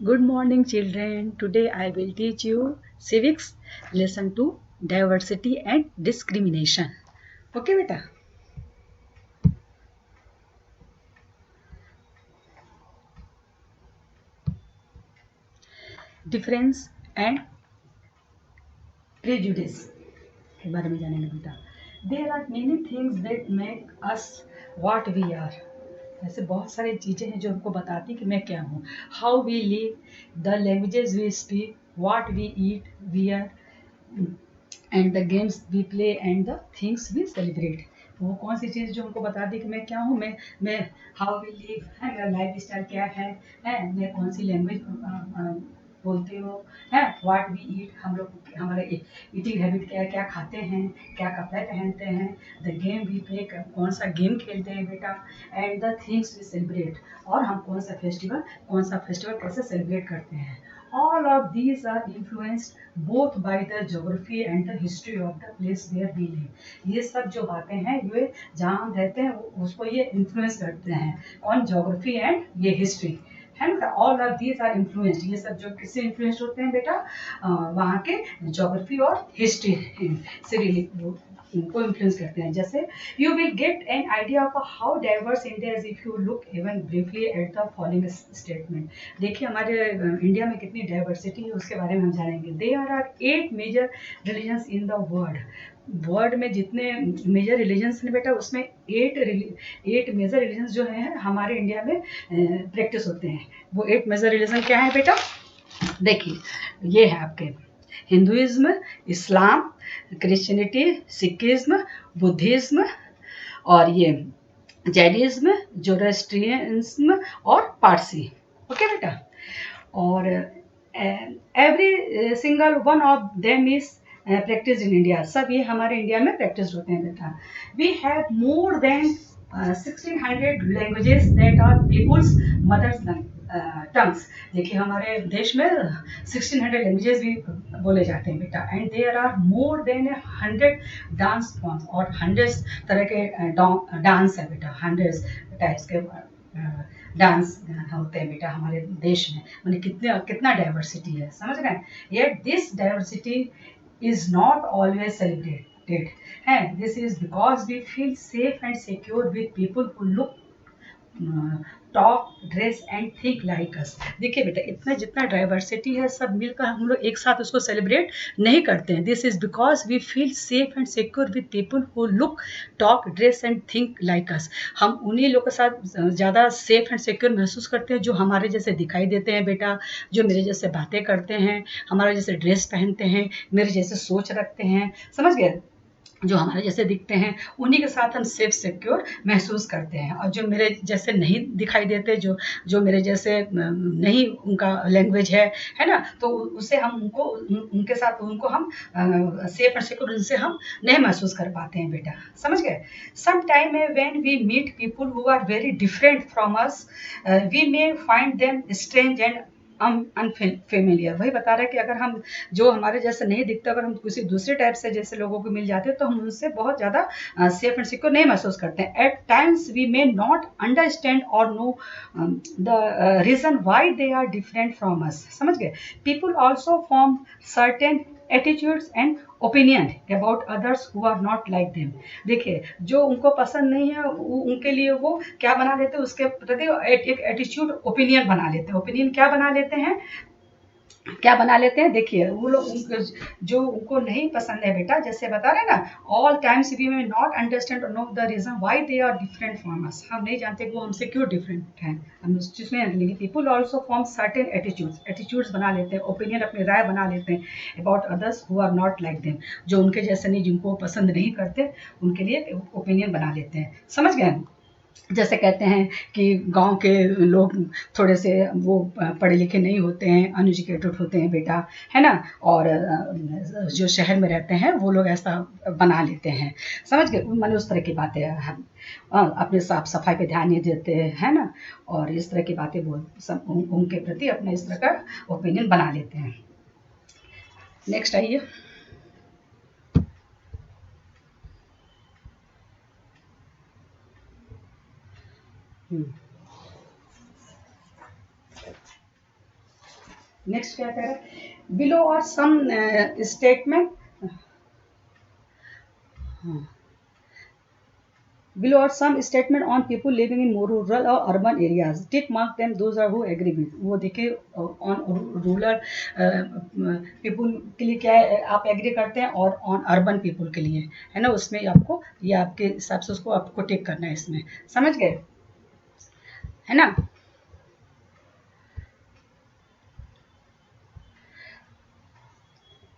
Good morning, children. Today I will teach you civics lesson 2 diversity and discrimination. Okay, beta. Difference and prejudice के बारे में जानेंगे बेटा. There are many things that make us what we are. ऐसे बहुत सारी चीज़ें हैं जो हमको बताती कि मैं क्या हूँ. How we live, the languages we speak, what we eat, wear, and the games we play and the things we celebrate. वो कौन सी चीज़ जो हमको बता दी कि मैं क्या हूँ, मैं हाउ वी लिव है, मेरा लाइफ स्टाइल क्या है मैं कौन सी लैंग्वेज बोलती हूँ है, व्हाट वी ईट, हम लोग हमारे ईटिंग हैबिट क्या है, क्या खाते हैं, क्या कपड़े पहनते हैं, द गेम वी प्ले, कौन सा गेम खेलते हैं बेटा, and the things we celebrate, और हम कौन सा फेस्टिवल कैसे सेलिब्रेट करते हैं. All of these are influenced both by the geography and the history of the place where we live. ये सब जो बातें हैं ये जहाँ हम रहते हैं उसको ये इन्फ्लुएंस करते हैं. कौन? ज्योग्राफी एंड ये हिस्ट्री है ना. All of these are influenced. ये सब जो किससे इन्फ्लुएंस्ड होते हैं बेटा? वहाँ के ज्योग्राफी और हिस्ट्री से को इन्फ्लुएंस करते हैं. जैसे you will get an idea of how diverse India is if you look even briefly at the following statement. देखिए हमारे इंडिया में कितनी डाइवर्सिटी है उसके बारे में हम जानेंगे. There are 8 major religions in the world में जितने मेजर रिलीजन्स हैं बेटा उसमें 8 मेजर रिलीजन्स जो हैं हमारे इंडिया में प्रैक्टिस होते हैं. वो 8 मेजर रिलीजन क्या है बेटा? देखिए ये है आपके Hinduism, Islam, Christianity, Sikhism, Buddhism और ये जैनिज्म, जोरोस्ट्रियनिज्म और पारसी. ओके बेटा. और every single one of them is practice in India. सब ये हमारे इंडिया में प्रैक्टिस होते हैं बेटा. We have more than 1600 languages that are people's mothers tongues. देखिए हमारे देश में 1600 लैंग्वेजेस भी बोले जाते हैं बेटा. And there are more than 100 dance forms और 100 तरह के डांस है बेटा. 100 टाइप्स के डांस होते हैं बेटा हमारे देश में. मतलब कितना डाइवर्सिटी है, समझ रहे हैं. Yet this diversity is not always celebrated. This is because we feel safe and secure with people who look, talk, dress and think like अस. देखिए बेटा इतना जितना डाइवर्सिटी है सब मिलकर हम लोग एक साथ उसको सेलिब्रेट नहीं करते हैं. This is because we feel safe and secure with people who look, talk, dress and think like us. हम उन्हीं लोग के साथ ज़्यादा सेफ एंड सिक्योर महसूस करते हैं जो हमारे जैसे दिखाई देते हैं बेटा, जो मेरे जैसे बातें करते हैं, हमारे जैसे ड्रेस पहनते हैं, मेरे जैसे सोच रखते हैं. समझ गए? जो हमारे जैसे दिखते हैं उन्हीं के साथ हम सेफ सिक्योर महसूस करते हैं. और जो मेरे जैसे नहीं दिखाई देते, जो मेरे जैसे नहीं उनका लैंग्वेज है ना, तो उससे हम उनके साथ उनको हम सेफ और सिक्योर उनसे हम नहीं महसूस कर पाते हैं बेटा. समझ गए? Some time when we meet people who are very different from us we may find them strange and unfamiliar. वही बता रहा है कि अगर हम जो हमारे जैसे नहीं दिखते अगर हम किसी दूसरे टाइप से जैसे लोगों को मिल जाते हैं तो हम उनसे बहुत ज़्यादा सेफ एंड सिक्योर नहीं महसूस करते हैं. At times we may not understand और know the reason why they are different from us. समझ गए? People also form certain attitudes and opinion about others who are not like them. देखिए जो उनको पसंद नहीं है उनके लिए वो क्या बना लेते हैं, उसके प्रति एक एटीट्यूड ओपिनियन बना लेते हैं. ओपिनियन क्या बना लेते हैं? देखिए वो लोग जो उनको नहीं पसंद है बेटा, जैसे बता रहे हैं ना, all times we may not understand और know the reason why they are different from us. हम नहीं जानते कि वो हमसे क्यों डिफरेंट हैं. हम उस चीज़ में लेंगे. People also form certain attitudes बना लेते हैं, ओपिनियन अपनी राय बना लेते हैं about others who are not like them. जो उनके जैसे नहीं, जिनको पसंद नहीं करते उनके लिए ओपिनियन बना लेते हैं. समझ गए? जैसे कहते हैं कि गांव के लोग थोड़े से वो पढ़े लिखे नहीं होते हैं, अनएजुकेटेड होते हैं बेटा, है ना. और जो शहर में रहते हैं वो लोग ऐसा बना लेते हैं. समझ गए? मैंने उस तरह की बातें हम अपने साफ सफाई पे ध्यान नहीं देते है ना, और इस तरह की बातें बोल उनके प्रति अपने इस तरह का ओपिनियन बना लेते हैं. नेक्स्ट आइए. नेक्स्ट क्या कह रहा है, below are some statement, below are some statement on people living in more rural or urban areas. Tick mark them those are who agree with. वो देखिए on rural people के लिए क्या है, आप एग्री करते हैं, और on urban people के लिए है ना, उसमें आपको ये आपके हिसाब से उसको आपको टिक करना है इसमें, समझ गए है ना।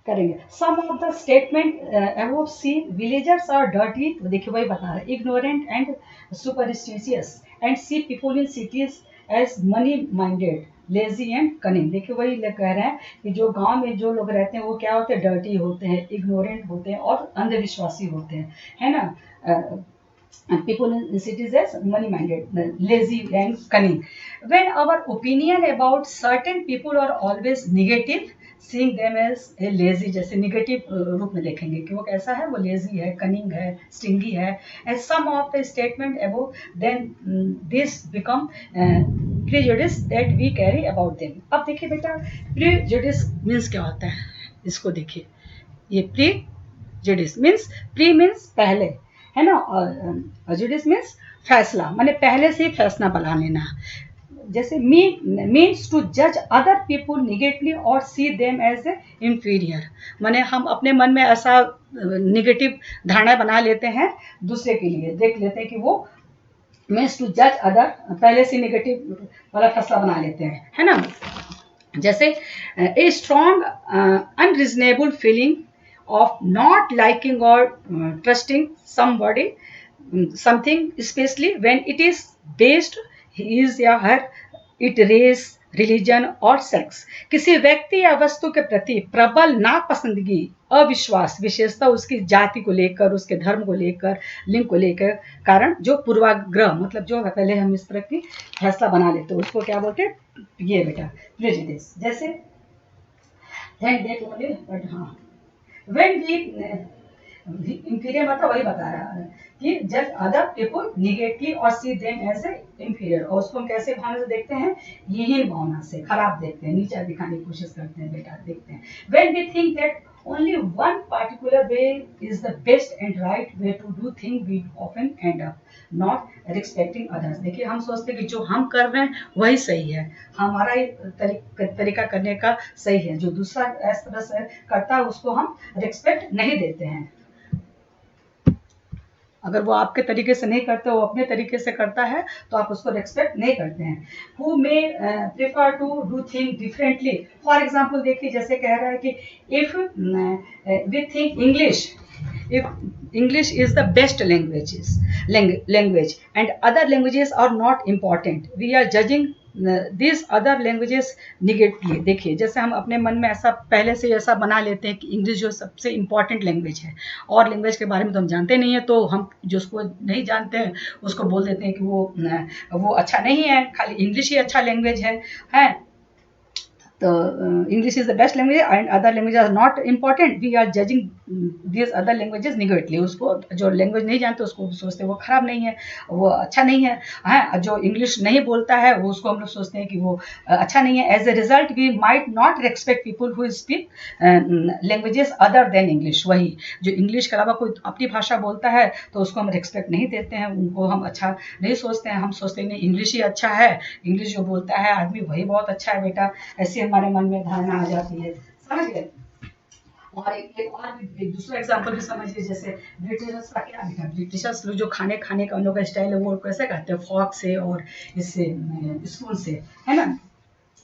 करेंगे some of the statement above see, villagers are dirty, तो देखिए वही बता रहा है, ignorant and superstitious, and see people in cities as money minded, lazy and cunning. देखिए वही कह रहे हैं कि जो गांव में जो लोग रहते हैं वो क्या होते हैं, डर्टी होते हैं, इग्नोरेंट होते हैं और अंधविश्वासी होते हैं, है ना। people in cities as money minded, lazy and cunning. When our opinion about certain people are always negative, seeing them as a lazy, जैसे निगेटिव रूप में देखेंगे कि वो कैसा है, वो लेजी है, कनिंग है, स्टिंगी है, and some of the statement above, then this become prejudice that we carry about them. अब देखिए बेटा, prejudice means क्या होता है, इसको देखिए, ये prejudice means pre means पहले, है ना, और जुडिस मीन्स फैसला, माने पहले से ही फैसला बना लेना, जैसे मीन्स टू जज अदर पीपुल निगेटिवली और see them as a inferior, माने हम अपने मन में ऐसा निगेटिव धारणा बना लेते हैं दूसरे के लिए, देख लेते हैं कि वो मीन्स टू जज अदर, पहले से निगेटिव वाला फैसला बना लेते हैं, है ना। जैसे a strong unreasonable feeling of not liking or trusting somebody, something, especially when it is based his या her it race, रिलीजन और सेक्स। किसी व्यक्ति या वस्तु के प्रति प्रबल नापसंदगी, अविश्वास, विशेषता उसकी जाति को लेकर, उसके धर्म को लेकर, लिंग को लेकर कारण, जो पूर्वाग्रह, मतलब जो पहले हम इस तरह की फैसला बना लेते हैं, उसको क्या बोलते हैं, ये बेटा प्रेजुडिस। जैसे देख लो, बट हाँ, when we इंफीरियर मतलब वही बता रहा है कि जज अदर पीपल निगेटिवली और see them as a inferior, और उसको हम कैसे भावना से देखते हैं, यही भावना से, खराब देखते हैं, नीचा दिखाने की कोशिश करते हैं बेटा, देखते हैं। when we think that only one particular way is the best and right way to do things, we often end up not respecting others। देखिए हम सोचते हैं कि जो हम कर रहे हैं वही सही है, हमारा ही तरीका करने का सही है, जो दूसरा इस तरह से करता है उसको हम रिस्पेक्ट नहीं देते हैं। अगर वो आपके तरीके से नहीं करते, वो अपने तरीके से करता है, तो आप उसको रिस्पेक्ट नहीं करते हैं। Who may prefer to do thing differently, for example देखिए, जैसे कह रहा है कि if we think English is the best language and other languages are not important, we are judging these other languages negatively। देखिए जैसे हम अपने मन में ऐसा पहले से ऐसा बना लेते हैं कि इंग्लिश जो सबसे इम्पॉर्टेंट लैंग्वेज है, और लैंग्वेज के बारे में तो हम जानते नहीं है, तो हम जो उसको नहीं जानते हैं उसको बोल देते हैं कि वो अच्छा नहीं है, खाली इंग्लिश ही अच्छा लैंग्वेज है। तो English is the best language and other language are not important, we are judging this other languages negatively. उसको जो लैंग्वेज नहीं जानते उसको सोचते हैं वो खराब नहीं है, वो अच्छा नहीं है, जो इंग्लिश नहीं बोलता है वो उसको हम लोग सोचते हैं कि वो अच्छा नहीं है। As a result we might not respect people who speak languages other than English. वही जो इंग्लिश के अलावा कोई अपनी भाषा बोलता है तो उसको हम रिस्पेक्ट नहीं देते हैं, उनको हम अच्छा नहीं सोचते हैं, हम सोचते हैं नहीं इंग्लिश ही अच्छा है, इंग्लिश जो बोलता है आदमी वही बहुत अच्छा है बेटा, ऐसी हमारे मन में धारणा आ जाती है, समझ गए। और एक दूसरा एग्जांपल भी समझिए, जैसे ब्रिटिशर्स का क्या बेटा, ब्रिटिशर्स लोग जो खाने का उन लोग का स्टाइल है वो कैसे करते हैं, फॉक से और इससे स्पून से, है ना,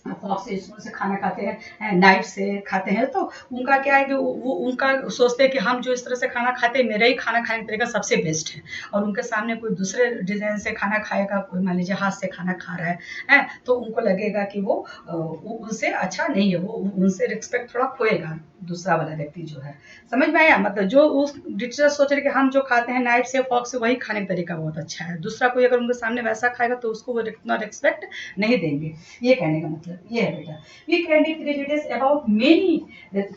फॉक से स्पून से खाना खाते हैं, नाइफ से खाते हैं, तो उनका क्या है कि वो उनका सोचते हैं कि हम जो इस तरह से खाना खाते हैं मेरा ही खाना खाने का तरीका सबसे बेस्ट है, और उनके सामने कोई दूसरे डिजाइन से खाना खाएगा, कोई मान लीजिए हाथ से खाना खा रहा है तो उनको लगेगा कि वो उनसे अच्छा नहीं है, वो उनसे रिस्पेक्ट थोड़ा खोएगा दूसरा वाला व्यक्ति जो है, समझ में आया। मतलब जो उस डिटेल सोच रहे कि हम जो खाते हैं नाइफ से फॉक से वही खाने का तरीका बहुत अच्छा है, दूसरा कोई अगर उनके सामने वैसा खाएगा तो उसको वो इतना रिस्पेक्ट नहीं देंगे, ये कहने का मतलब ये है बेटा। We can be prejudice about many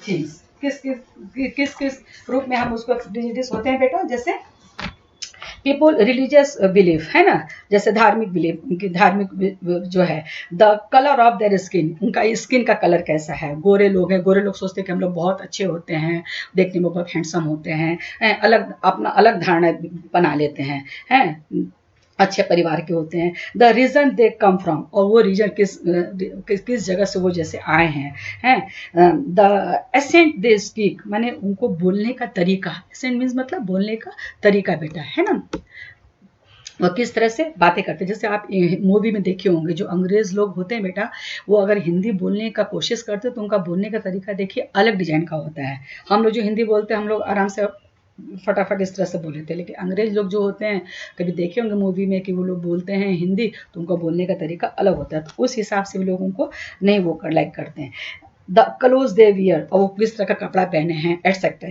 things, किस किस रूप में हम उसको प्रेजुडिस होते हैं बेटा, जैसे पीपल रिलीजियस बिलीफ है ना, जैसे धार्मिक बिलीफ, उनकी धार्मिक जो है। The colour of their skin, उनका स्किन का कलर कैसा है। गोरे लोग हैं, गोरे लोग सोचते हैं कि हम लोग बहुत अच्छे होते हैं, देखने में बहुत हैंडसम होते हैं, अलग अपना अलग धारणा बना लेते हैं, अच्छे परिवार के होते हैं। The reason they come from, और वो रीजन किस जगह से वो जैसे आए हैं। द एसेंट दे स्पीक, माने उनको बोलने का तरीका, एसेंट मीन्स मतलब बोलने का तरीका बेटा, है ना। वो किस तरह से बातें करते हैं, जैसे आप मूवी में देखे होंगे जो अंग्रेज लोग होते हैं बेटा, वो अगर हिंदी बोलने का कोशिश करते हैं तो उनका बोलने का तरीका देखिए अलग डिजाइन का होता है। हम लोग जो हिंदी बोलते हैं हम लोग आराम से फटाफट इस तरह से बोल लेते हैं, लेकिन अंग्रेज लोग जो होते हैं, कभी देखे होंगे मूवी में कि वो लोग बोलते हैं हिंदी तो उनका बोलने का तरीका अलग होता है, तो उस हिसाब से भी लोग उनको नहीं वो लाइक करते हैं। द क्लोज दे वियर, और वो किस तरह का कपड़ा पहने हैं एटसेट्रा,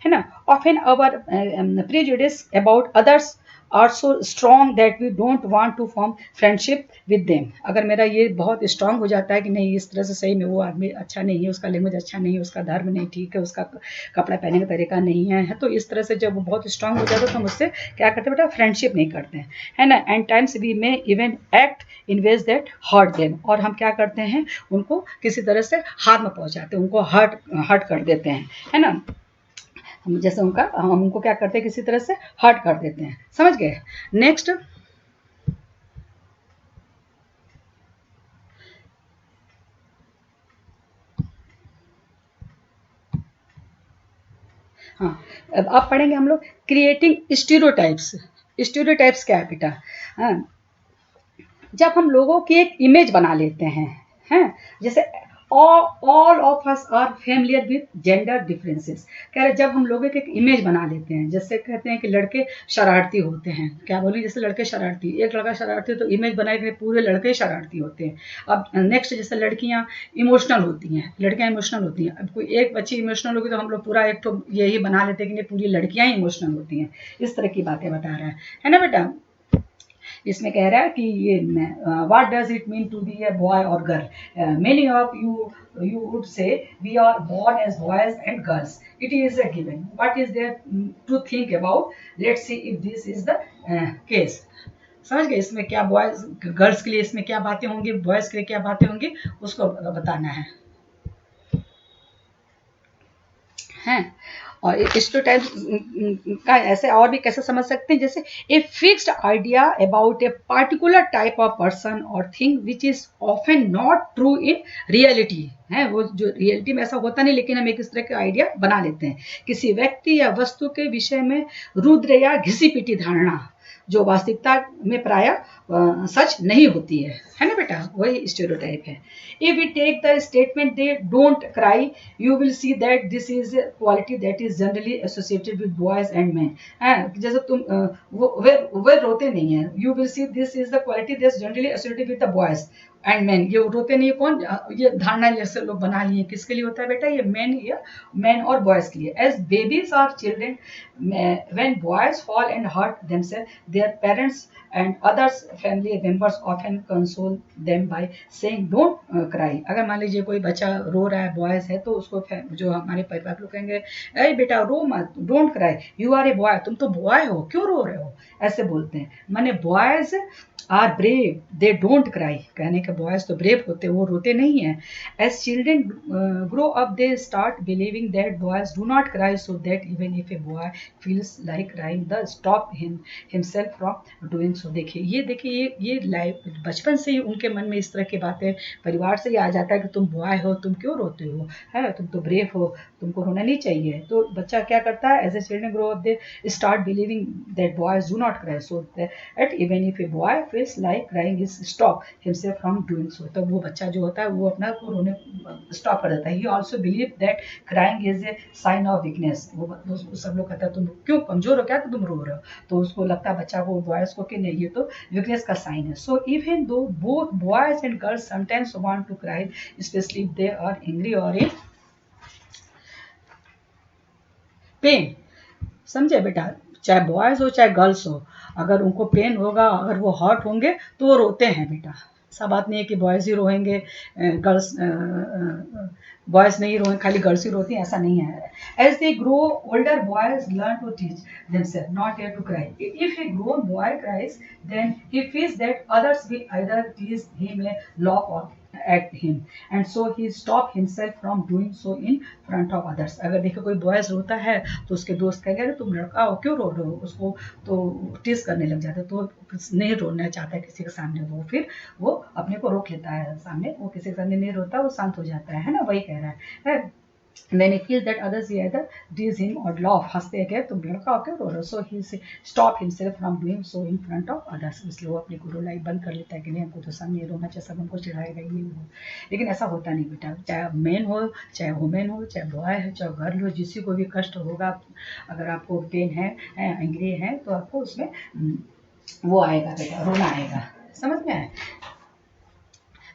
है ना। Often our prejudice about others are so strong that we don't want to form friendship with them. अगर मेरा ये बहुत स्ट्रांग हो जाता है कि नहीं इस तरह से सही में वो आदमी अच्छा नहीं है, उसका लैंग्वेज अच्छा नहीं है, उसका धर्म नहीं ठीक है, उसका कपड़ा पहनने का तरीका नहीं है, तो इस तरह से जब वो बहुत स्ट्रांग हो जाता है तो हम उससे क्या करते हैं बेटा, फ्रेंडशिप नहीं करते हैं, है ना। And times we may even act in ways that hurt them, और हम क्या करते हैं उनको किसी तरह से हार्म पहुंचाते हैं, उनको हर्ट कर देते हैं, है ना। हम जैसे हम उनको क्या करते हैं किसी तरह से हर्ट कर देते हैं, समझ गए। नेक्स्ट, हाँ अब पढ़ेंगे हम लोग क्रिएटिंग स्टीरियोटाइप्स। स्टीरियोटाइप्स क्या है बेटा, हाँ, जब हम लोगों की एक इमेज बना लेते हैं, जैसे all of us are familiar with gender differences. कह रहे जब हम लोगों की एक इमेज बना लेते हैं, जैसे कहते हैं कि लड़के शरारती होते हैं, क्या बोली, जैसे लड़के शरारती, एक लड़का शरारती तो इमेज बनाए कि पूरे लड़के शरारती होते हैं। अब नेक्स्ट जैसे लड़कियां इमोशनल होती हैं, लड़कियां इमोशनल होती हैं, अब कोई एक बच्ची इमोशनल होगी तो हम लोग पूरा एक तो यही बना लेते हैं कि पूरी लड़कियां ही इमोशनल होती हैं। इस तरह की बातें बता रहा है ना बेटा। इसमें कह रहा है कि ये what does it mean to be a boy और girl. Many of you would say we are born as boys and girls, it is a given, what is there to think about, let's see if this is the case। समझ गए, इसमें क्या boys girls के लिए इसमें क्या बातें होंगी, बॉयज के लिए क्या बातें होंगी, उसको बताना है। और स्टीरियोटाइप का ऐसे और भी कैसे समझ सकते हैं, जैसे a fixed idea about a particular type of person और thing which is often not true in reality, है वो जो रियलिटी में ऐसा होता नहीं, लेकिन हम एक इस तरह का आइडिया बना लेते हैं किसी व्यक्ति या वस्तु के विषय में रुद्र या घिसी पिटी धारणा जो वास्तविकता में प्राय सच नहीं होती है ना बेटा, वही स्टीरियोटाइप है। If we take the statement they don't cry, you will see that this is a quality that is generally associated with boys and men। जैसे तुम वे रोते नहीं है, you will see this is the quality that's generally associated with the boys and men। ये रोते नहीं है कौन, ये धारणा जैसे लोग बना लिए, किसके लिए होता है बेटा, ये मैन और बॉयज के लिए। As babies or children, when boys fall and hurt themselves, their parents and others family members often console them by saying don't cry। अगर मान लीजिए कोई बच्चा रो रहा है, बॉयज है, तो उसको जो हमारे परिवार लोग कहेंगे, अरे बेटा रो मत, don't cry, you are a boy, तुम तो बॉय हो, क्यों रो रहे हो, ऐसे बोलते हैं। माने boys are brave they don't cry, कहने के बॉयज तो ब्रेव होते हैं, वो रोते नहीं है। As children grow up they start believing that boys do not cry, so that even if a boy feels like crying the stop himself from doing so. देखिए ये लाइफ बचपन से ही उनके मन में इस तरह की बातें, परिवार से ही आ जाता है कि तुम बॉय हो, तुम क्यों रोते हो, है तुम तो ब्रेव हो, तुमको रोना नहीं चाहिए। तो बच्चा क्या करता है, as a children grow up they start believing that boys do not cry, so that even if a boy feels like crying is stop himself from doing so. तो वो बच्चा जो होता है वो अपना रोने स्टॉप कर देता है। He also believe that crying is a sign of weakness. वो सब लोग कहते हैं तुम क्यों कमजोर हो क्या, तो तुम रो रहे हो, तो उसको लगता है बच्चा को, बॉयज को, कि नहीं ये तो वीकनेस का साइन है। So even though both boys and girls sometimes want to cry, especially if they are angry or in pen. समझे बेटा, चाहे बॉयज हो चाहे गर्ल्स हो, अगर उनको पेन होगा, अगर वो हर्ट होंगे तो वो रोते हैं बेटा, ऐसा बात नहीं है कि बॉयज़ ही रोएंगे, गर्ल्स बॉयज़ नहीं रोएंगे, खाली गर्ल्स ही रोती हैं, ऐसा नहीं है. As they grow older boys learn to teach themselves not here to cry. If a grown boy cries, then he feels that others will either tease him or laugh at him, and so he stop himself from doing so in front of others. अगर देखो कोई boys रोता है तो उसके दोस्त कहेंगे अरे तुम लड़का हो क्यों रो रहे हो, उसको तो टीज करने लग जाते, तो नहीं रोना चाहता है किसी के सामने, वो फिर वो अपने को रोक लेता है सामने, वो किसी के सामने नहीं रोता, वो शांत हो जाता है ना, वही कह रहा है. Then he feels that others either tease him or laugh, हंसते हैं क्या तुम लड़का हो क्यों रो रहे हो, so he stop himself from doing so in front of others. इसलिए वो अपनी को रोलाई बंद कर लेता है कि नहीं हमको तो सामने रोना चाहिए, सब हमको चिढ़ाएगा ही नहीं हो. लेकिन ऐसा होता नहीं बेटा, चाहे मेन हो चाहे वुमेन हो चाहे बॉय हो चाहे गर्ल हो, जिसी को भी कष्ट होगा, अगर आपको पेन है एंग्री है तो आपको उसमें वो आएगा बेटा, रोना आएगा. समझ में आए.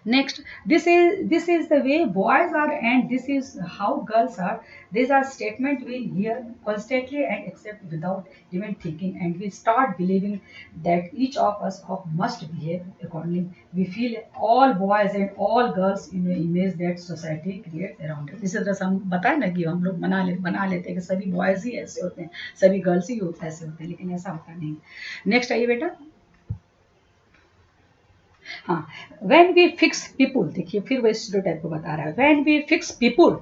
Next, this is the way boys are and this is how girls are. These are statements we hear constantly and accept without even thinking, and we start believing that each of us must behave accordingly. We feel all boys and all girls in the image that society creates around us. इसी तरह से हम बताए ना कि हम लोग बना लेते हैं कि सभी बॉयज ही ऐसे होते हैं, सभी गर्ल्स ही ऐसे होते हैं, लेकिन ऐसा होता नहीं. नेक्स्ट आइए बेटा. हाँ, when we fix people, देखिए फिर वो स्टीरियोटाइप को बता रहा है. when we fix people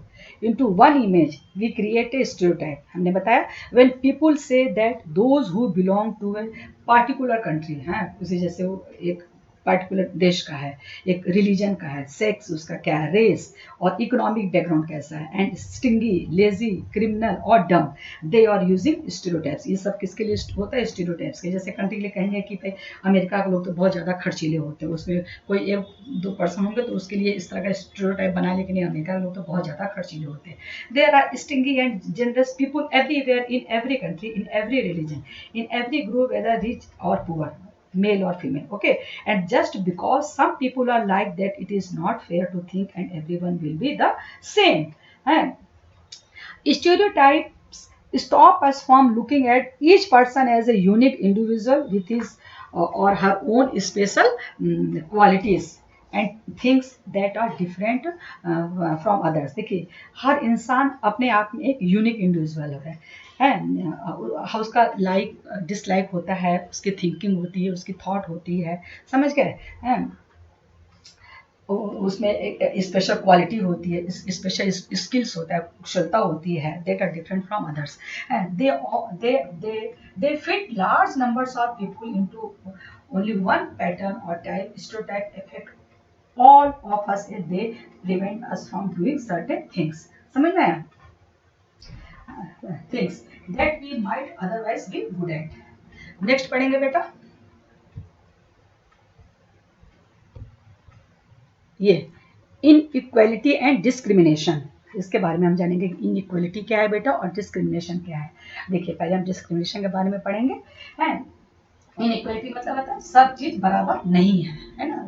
into one image we create a stereotype. हमने बताया when people say that those who belong to a particular country, हाँ उसी जैसे वो एक पर्टिकुलर देश का है, एक रिलीजन का है, सेक्स उसका क्या है, रेस और इकोनॉमिक बैकग्राउंड कैसा है, एंड स्टिंगी, लेजी, क्रिमिनल और डम, दे आर यूजिंग स्टीरियोटाइप्स. ये सब किसके लिए होता है, स्टीरियोटाइप्स के. जैसे कंट्री के लिए कहेंगे कि भाई अमेरिका के लोग तो बहुत ज़्यादा खर्चीले होते हैं, उसमें कोई एक दो पर्सन होंगे तो उसके लिए इस तरह का स्टीरियोटाइप बना, लेकिन अमेरिका के लोग तो बहुत ज़्यादा खर्चीले होते हैं. There are stingy and generous people everywhere in every country, in every religion, in every group, whether rich or poor, male or female. Okay, and just because some people are like that, it is not fair to think and everyone will be the same. And stereotypes stop us from looking at each person as a unique individual with his or her own special qualities and things that are different from others. देखिए हर इंसान अपने आप में एक unique individual है, उसका like dislike होता है, उसकी थिंकिंग होती है, उसकी थॉट होती है, समझ गए. उसमें एक स्पेशल क्वालिटी होती है, स्पेशल स्किल्स होता है, कुशलता होती है, that are different from others. They fit large numbers of people into only one pattern और type. Stereotype affect all of us if they prevent us from doing certain things. समझ में आया? Things that we might otherwise be good at. Next पढ़ेंगे बेटा ये inequality and discrimination. इसके बारे में हम जानेंगे कि इनइक्वालिटी क्या है बेटा और डिस्क्रिमिनेशन क्या है. देखिए पहले हम डिस्क्रिमिनेशन के बारे में पढ़ेंगे. इनइक्वालिटी मतलब होता है सब चीज बराबर नहीं है ना.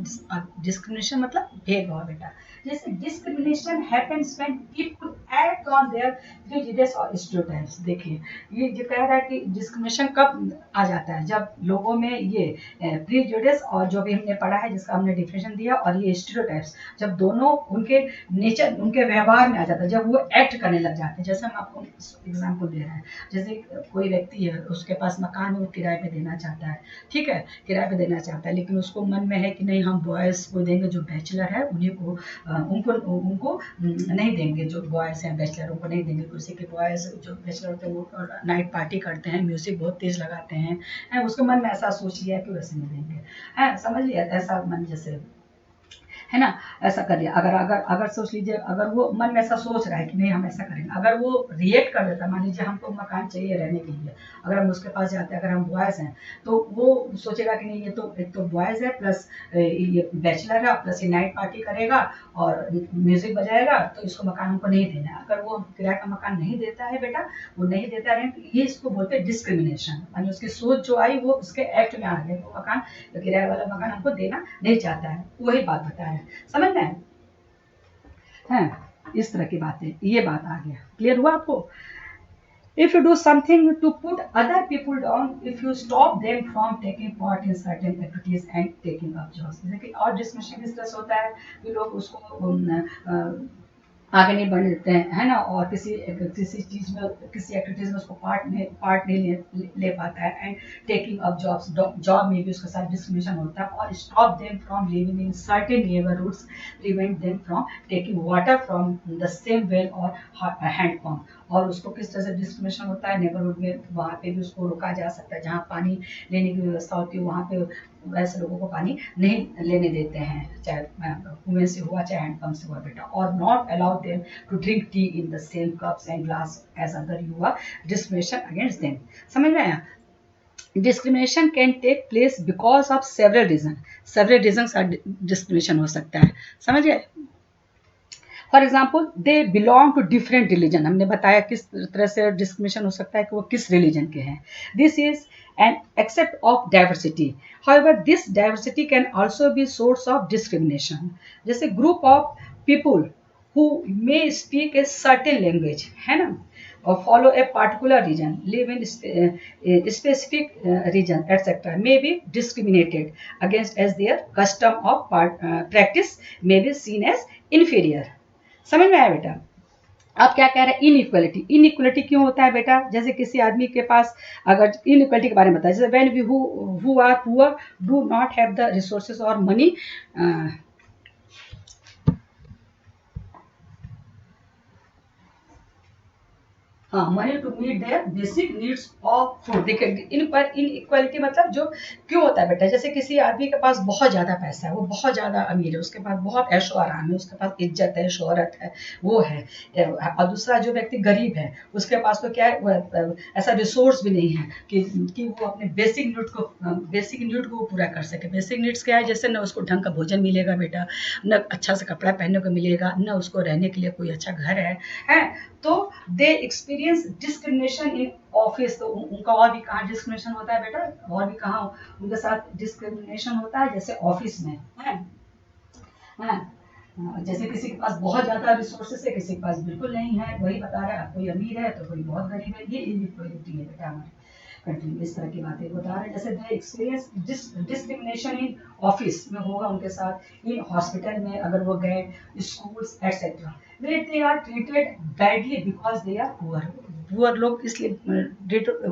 डिस्क्रिमिनेशन मतलब भेदभाव बेटा. जैसे discrimination happens when people act on their prejudice और स्टीरियोटाइप्स. देखिए ये जो कह रहा है कि डिस्क्रिमिनेशन कब आ जाता है, जब लोगों में ये प्रेजुडिस और जो भी हमने पढ़ा है जिसका हमने डिफिनेशन दिया और ये स्टीरियोटाइप्स जब दोनों उनके नेचर उनके व्यवहार में आ जाता है, जब वो एक्ट करने लग जाते हैं. जैसे हम आपको एग्जाम्पल दे रहे हैं, जैसे कोई व्यक्ति है उसके पास मकान वो किराए पे देना चाहता है, ठीक है किराए पे देना चाहता है, लेकिन उसको मन में है कि नहीं हम बॉयज़ को देंगे जो बैचलर है उन्हीं को उनको नहीं देंगे, जो बॉयज़ हैं बैचलर उनको नहीं देंगे. किसी के बॉयज़ जो बैचलर होते हैं वो नाइट पार्टी करते हैं, म्यूजिक बहुत तेज़ लगाते हैं, उसके मन में ऐसा सोच लिया कि वैसे नहीं देंगे, है समझ लिया, ऐसा मन जैसे है ना, ऐसा कर लिया. अगर अगर अगर सोच लीजिए अगर वो मन में ऐसा सोच रहा है कि नहीं हम ऐसा करेंगे, अगर वो रिएक्ट कर देता, मान लीजिए हमको मकान चाहिए रहने के लिए, अगर हम उसके पास जाते हैं, अगर हम बॉयज़ हैं तो वो सोचेगा कि नहीं ये तो एक तो बॉयज़ है प्लस ये बैचलर है प्लस ये नाइट पार्टी करेगा और म्यूजिक बजाएगा, तो इसको मकान हमको नहीं देना है. अगर वो किराए का मकान नहीं देता है बेटा, वो नहीं देता है, तो ये इसको बोलते हैं डिस्क्रिमिनेशन. यानी उसकी सोच जो आई वो उसके एक्ट में आ गई, वो मकान किराए वाला मकान हमको देना नहीं चाहता है. वही बात बताया, समझ में है. इस तरह की बातें, ये बात आ गया. क्लियर हुआ आपको? If you do something to put other people down, if you stop them from taking part in certain activities and taking up jobs, जैसे कि और डिस्कशन डिस्कस होता है कि लोग उसको आगे नहीं बढ़ने देते हैं, है ना, और किसी किसी चीज़ में, किसी एक्टिविटीज़ में उसको पार्ट नहीं ले पाता है, and taking up jobs, job में भी उसके साथ डिस्क्रिमिनेशन होता है, और stop them from living in certain neighbourhoods, prevent them from taking water from the same well और हैंड पंप। और उसको किस तरह से डिस्क्रिमिनेशन होता है नेबरहुड में, वहाँ पे भी उसको रोका जा सकता है, जहाँ पानी लेने की व्यवस्था होती है वहाँ पे वैसे लोगों को पानी नहीं लेने देते हैं, चाहे कुएं से हुआ चाहे हैंडपंप से हुआ बेटा, और not allow them to drink tea in the same cups and glass as other, you are discrimination against them. समझ में आया? Discrimination can take place because of several reason का डिस्क्रिमिनेशन हो सकता है। समझ गए? For example they belong to different religion, हमने बताया किस तरह से डिस्क्रिमिनेशन हो सकता है कि वो किस रिलीजन के हैं। This is an except of diversity, however this diversity can also be source of discrimination. जैसे group of people who may speak a certain language, है ना, or follow a particular region, live in a specific region, etc., may be discriminated against as their custom of practice may be seen as inferior। समझ में आया बेटा? आप क्या कह रहे हैं? इनइक्वलिटी। इनइक्वलिटी क्यों होता है बेटा? जैसे किसी आदमी के पास, अगर इनइक्वलिटी के बारे में बताया, जैसे when we who are poor do not have the resources और मनी, हाँ, money to meet their basic needs of food. देखिए इनइक्वालिटी मतलब जो क्यों होता है बेटा, जैसे किसी आदमी के पास बहुत ज़्यादा पैसा है, वो बहुत ज़्यादा अमीर है, उसके पास बहुत ऐशो आराम है, उसके पास इज्जत है, शोहरत है, वो है, और दूसरा जो व्यक्ति गरीब है, उसके पास तो क्या है, ऐसा रिसोर्स भी नहीं है कि वो अपने बेसिक नीड को पूरा कर सके। बेसिक नीड्स क्या है? जैसे न उसको ढंग का भोजन मिलेगा बेटा, न अच्छा से कपड़ा पहनने को मिलेगा, न उसको रहने के लिए कोई अच्छा घर है, तो दे एक्सपीरियंस डिस्क्रिमिनेशन इन ऑफिस। तो उनका और भी कहाँ डिस्क्रिमिनेशन होता है बेटा, और भी कहाँ उनके साथ डिस्क्रिमिनेशन होता है, जैसे ऑफिस में है, जैसे किसी के पास बहुत ज्यादा रिसोर्सेस है, किसी के पास बिल्कुल नहीं है, वही बता रहा है, कोई अमीर है तो कोई बहुत गरीब है, ये इनइक्वालिटी है बेटा हमारे कंट्री में। इस तरह की बातें बता रहे हैं, जैसे दे एक्सपीरियंस डिस्क्रिमिनेशन इन ऑफिस में होगा उनके साथ, इन हॉस्पिटल में अगर वो गए, schools etcetera, where they are treated badly because they are poor. Poor लोग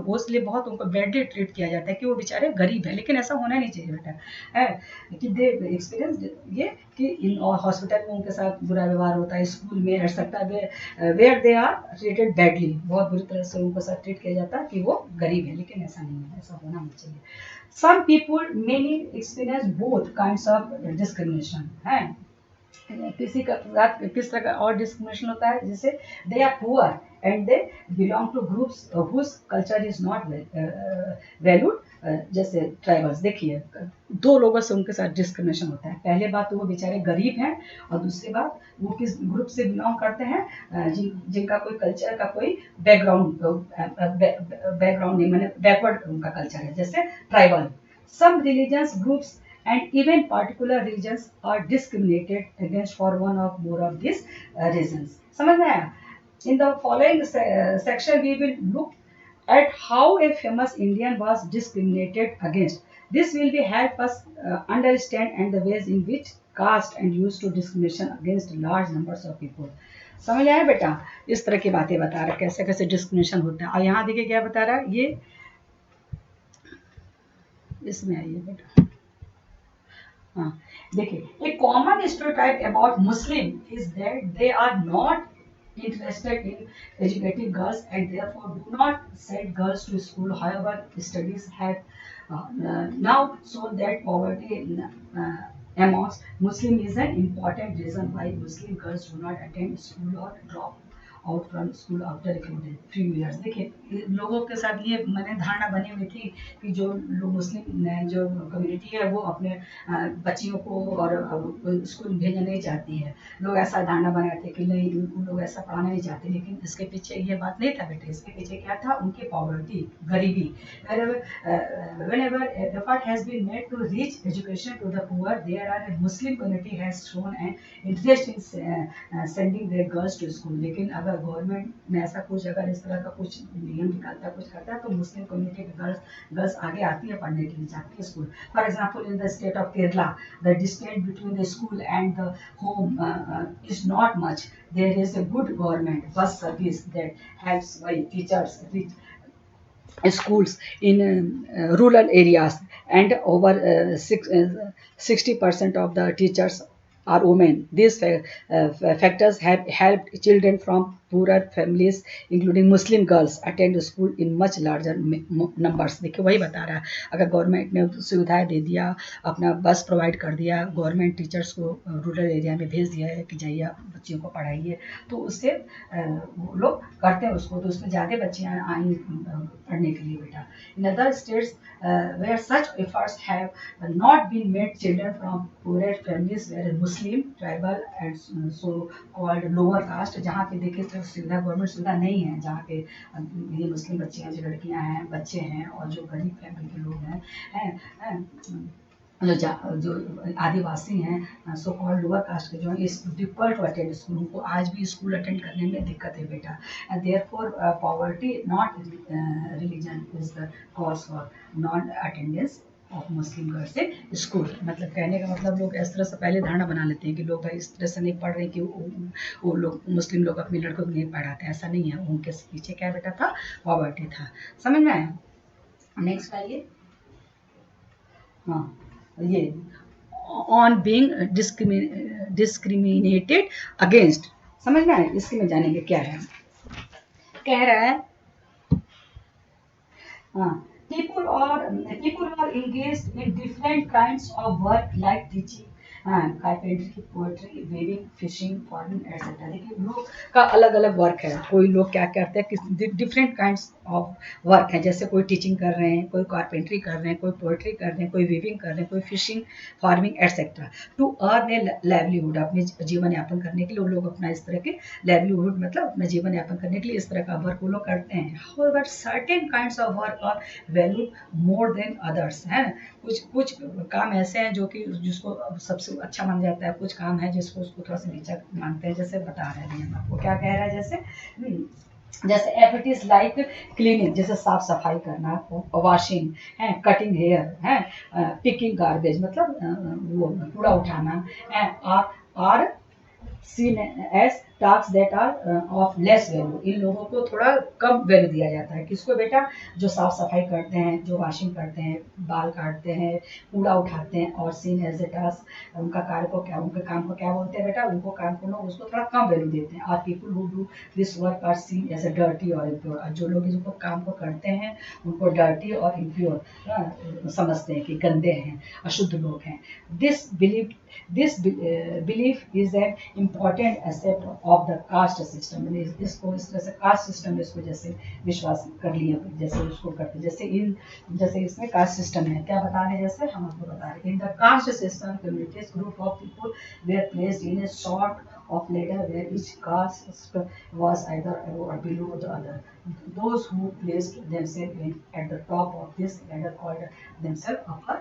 वो इसलिए बहुत उनको बैडली ट्रीट किया जाता है कि वो बेचारे गरीब है, लेकिन ऐसा होना नहीं चाहिए बेटा, है कि दे एक्सपीरियंस ये कि इन हॉस्पिटल में उनके साथ बुरा व्यवहार होता है, स्कूल में एट सकता है, where they are treated badly, बहुत बुरी तरह से उनके साथ ट्रीट किया जाता है कि वो गरीब है, लेकिन ऐसा नहीं है, ऐसा होना नहीं चाहिए। Some people many experience both kinds of discrimination, है किसी का साथ किस तरह का और डिस्क्रिमिनेशन होता है, जैसे they are poor and they belong to groups whose culture is not valued, जैसे ट्राइबल्स। देखिए दो लोगों से उनके साथ डिस्क्रिमिनेशन होता है, पहले बात तो वो बेचारे गरीब हैं, और दूसरी बात वो किस ग्रुप से बिलोंग करते हैं, जिनका कोई कल्चर का कोई बैकग्राउंड नहीं, मैंने बैकवर्ड उनका कल्चर है, जैसे tribal. Some religious groups and even particular regions are discriminated against for one or more of these reasons। समझ में आया? In the following section we will look at how a famous Indian was discriminated against। This will be help us understand and the ways in which caste and used to discrimination against large numbers of people। समझ आया बेटा? इस तरह की बातें बता रहा है कैसे कैसे डिस्क्रिमिनेशन होता है। और यहाँ देखिए क्या बता रहा है, ये इसमें आइए बेटा, हाँ देखिए, एक common stereotype about Muslim is that they are not interested in educating girls and therefore do not send girls to school। However, studies have now shown that poverty amongst Muslim is an important reason why Muslim girls do not attend school or drop out from school after few years. देखिए लोगों के साथ ये मैंने धारणा बनी हुई थी कि जो लोग मुस्लिम जो कम्युनिटी है वो अपने बच्चियों को और स्कूल भेजना नहीं चाहती है, लोग ऐसा धारणा बनाए थे कि नहीं उन लोग ऐसा पढ़ाना नहीं चाहते, लेकिन इसके पीछे ये बात नहीं था बेटे, इसके पीछे क्या था, उनकी पॉवर्टी, गरीबी। whenever effort has been made to reach education to the poor, there are a Muslim community has shown an interest in sending their girls to school। लेकिन अगर अगर गवर्नमेंट में ऐसा कुछ अगर इस तरह का कुछ नियम निकालता है, कुछ करता है, तो मुस्लिम कम्युनिटी के गर्ल्स आगे आती है पढ़ने के लिए, जाती है school. For example in the state of Kerala the distance between the school and the home is not much. There is a good government bus service that helps by teachers reach schools in rural areas, and over 60% of the teachers are women. These factors have helped children from poorer families, including Muslim girls, attend school in much larger numbers. देखिए वही बता रहा है, अगर government ने सुविधाएं दे दिया, अपना बस प्रोवाइड कर दिया, गवर्नमेंट टीचर्स को रूरल एरिया में भेज दिया है कि जाइए आप बच्चियों को पढ़ाइए, तो उससे वो लोग करते हैं उसको, तो उसमें ज़्यादा बच्चियाँ आई पढ़ने के लिए बेटा. In other states where such efforts have not been made, children from poorer families where Muslim, tribal and so called lower caste, जहाँ पे देखिए सिर्फ सुविधा गवर्नमेंट सुविधा नहीं है, जहाँ पे ये मुस्लिम बच्चियाँ जो लड़कियाँ हैं, बच्चे हैं, और जो गरीब फैमिली के लोग हैं, जो आदिवासी हैं, सो कॉल्ड लोअर कास्ट के, जो इस डिफिकल्ट टू अटेंड स्कूल, उनको आज भी स्कूल अटेंड करने में दिक्कत है बेटा. And therefore poverty not religion is the cause for non attendance of Muslim girls से स्कूल. मतलब कहने का मतलब लोग इस तरह से पहले धारणा बना लेते हैं कि लोग भाई इस तरह से नहीं पढ़ रहे कि वो लोग मुस्लिम लोग अपनी लड़कों को नहीं पढ़ाते. ऐसा नहीं है, उनके पीछे क्या बेटा था, पॉवर्टी था. समझ में आया? नेक्स्ट आइए. हाँ, ये ऑन बीइंग डिस्क्रिमिनेटेड अगेंस्ट. समझ में आए? इसके में जानेंगे क्या है. कह रहा है people are engaged in different kinds of work like teaching, carpentry, poetry, weaving, fishing, farming, etc. देखिए लोग का अलग अलग वर्क है. कोई लोग क्या करते हैं कि डिफरेंट काइंड्स ऑफ वर्क है, जैसे कोई टीचिंग कर रहे हैं, कोई कारपेंट्री कर रहे हैं, कोई पोएट्री कर रहे हैं, कोई वीविंग कर रहे हैं, कोई fishing, farming etcetera, to earn a livelihood. अपने जीवन यापन करने के लिए वो लोग अपना इस तरह के लाइवलीहुड मतलब अपना जीवन यापन करने के लिए इस तरह का वर्क वो लोग करते हैं. However certain kinds of work are valued more than others. है कुछ काम ऐसे हैं जो कि जिसको सबसे अच्छा मान जाता है, कुछ काम है जिसको उसको थोड़ा सा नीचा मानते हैं. जैसे बता रहे हैं हम आपको, क्या कह रहा है, जैसे एक्टिविटीज लाइक क्लीनिंग, जैसे साफ सफाई करना, वॉशिंग है, कटिंग हेयर है, पिकिंग गार्बेज मतलब वो कूड़ा उठाना, और seen as tasks that are of less value. इन लोगों को थोड़ा कम वैल्यू दिया जाता है. किसको बेटा? जो साफ सफाई करते हैं, जो वॉशिंग करते हैं, बाल काटते हैं, कूड़ा उठाते हैं, और सीन एज ए टास्क, उनका कार्य को क्या, उनके काम को क्या बोलते हैं बेटा? उनको काम को लोग उसको थोड़ा कम वैल्यू देते हैं. और people who do this work are seen as a dirty और इम्प्योर. जो लोग इसको काम को करते हैं उनको डर्टी और इम्प्योर समझते हैं कि गंदे हैं, अशुद्ध लोग हैं. This belief is an important aspect of the caste system. इसको इस तरह से कास्ट सिस्टम में इसको जैसे विश्वास कर लिया, जैसे उसको करते, जैसे इसमें कास्ट सिस्टम है. क्या बता रहे हैं? जैसे हम आपको बता रहे हैं, in the caste system communities group of people were placed in a sort of ladder where each caste was either above or below the other. Those who placed themselves at the top of this ladder called themselves upper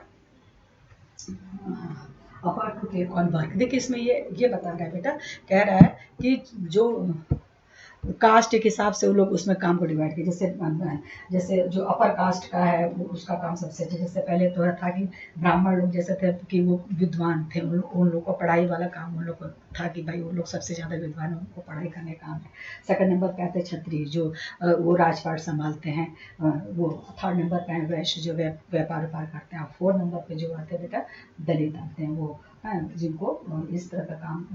to take on work. देखिए इसमें ये बता रहा है बेटा, कह रहा है कि जो कास्ट के हिसाब से वो लोग उसमें काम को डिवाइड किए. जैसे जो अपर कास्ट का है वो उसका काम सबसे अच्छा. जैसे पहले तो था कि ब्राह्मण लोग जैसे थे कि वो विद्वान थे, उन लोग को पढ़ाई वाला काम उन लोग को था कि भाई वो लोग सबसे ज़्यादा विद्वान है, उनको पढ़ाई करने का काम है. सेकंड नंबर पे आते हैं क्षत्रिय, जो वो राजपाट संभालते हैं. वो थर्ड नंबर पे वैश्य, जो व्यापार करते हैं. और फोर्थ नंबर पे जो आते हैं बेटा दलित आते हैं, वो जिनको इस तरह का काम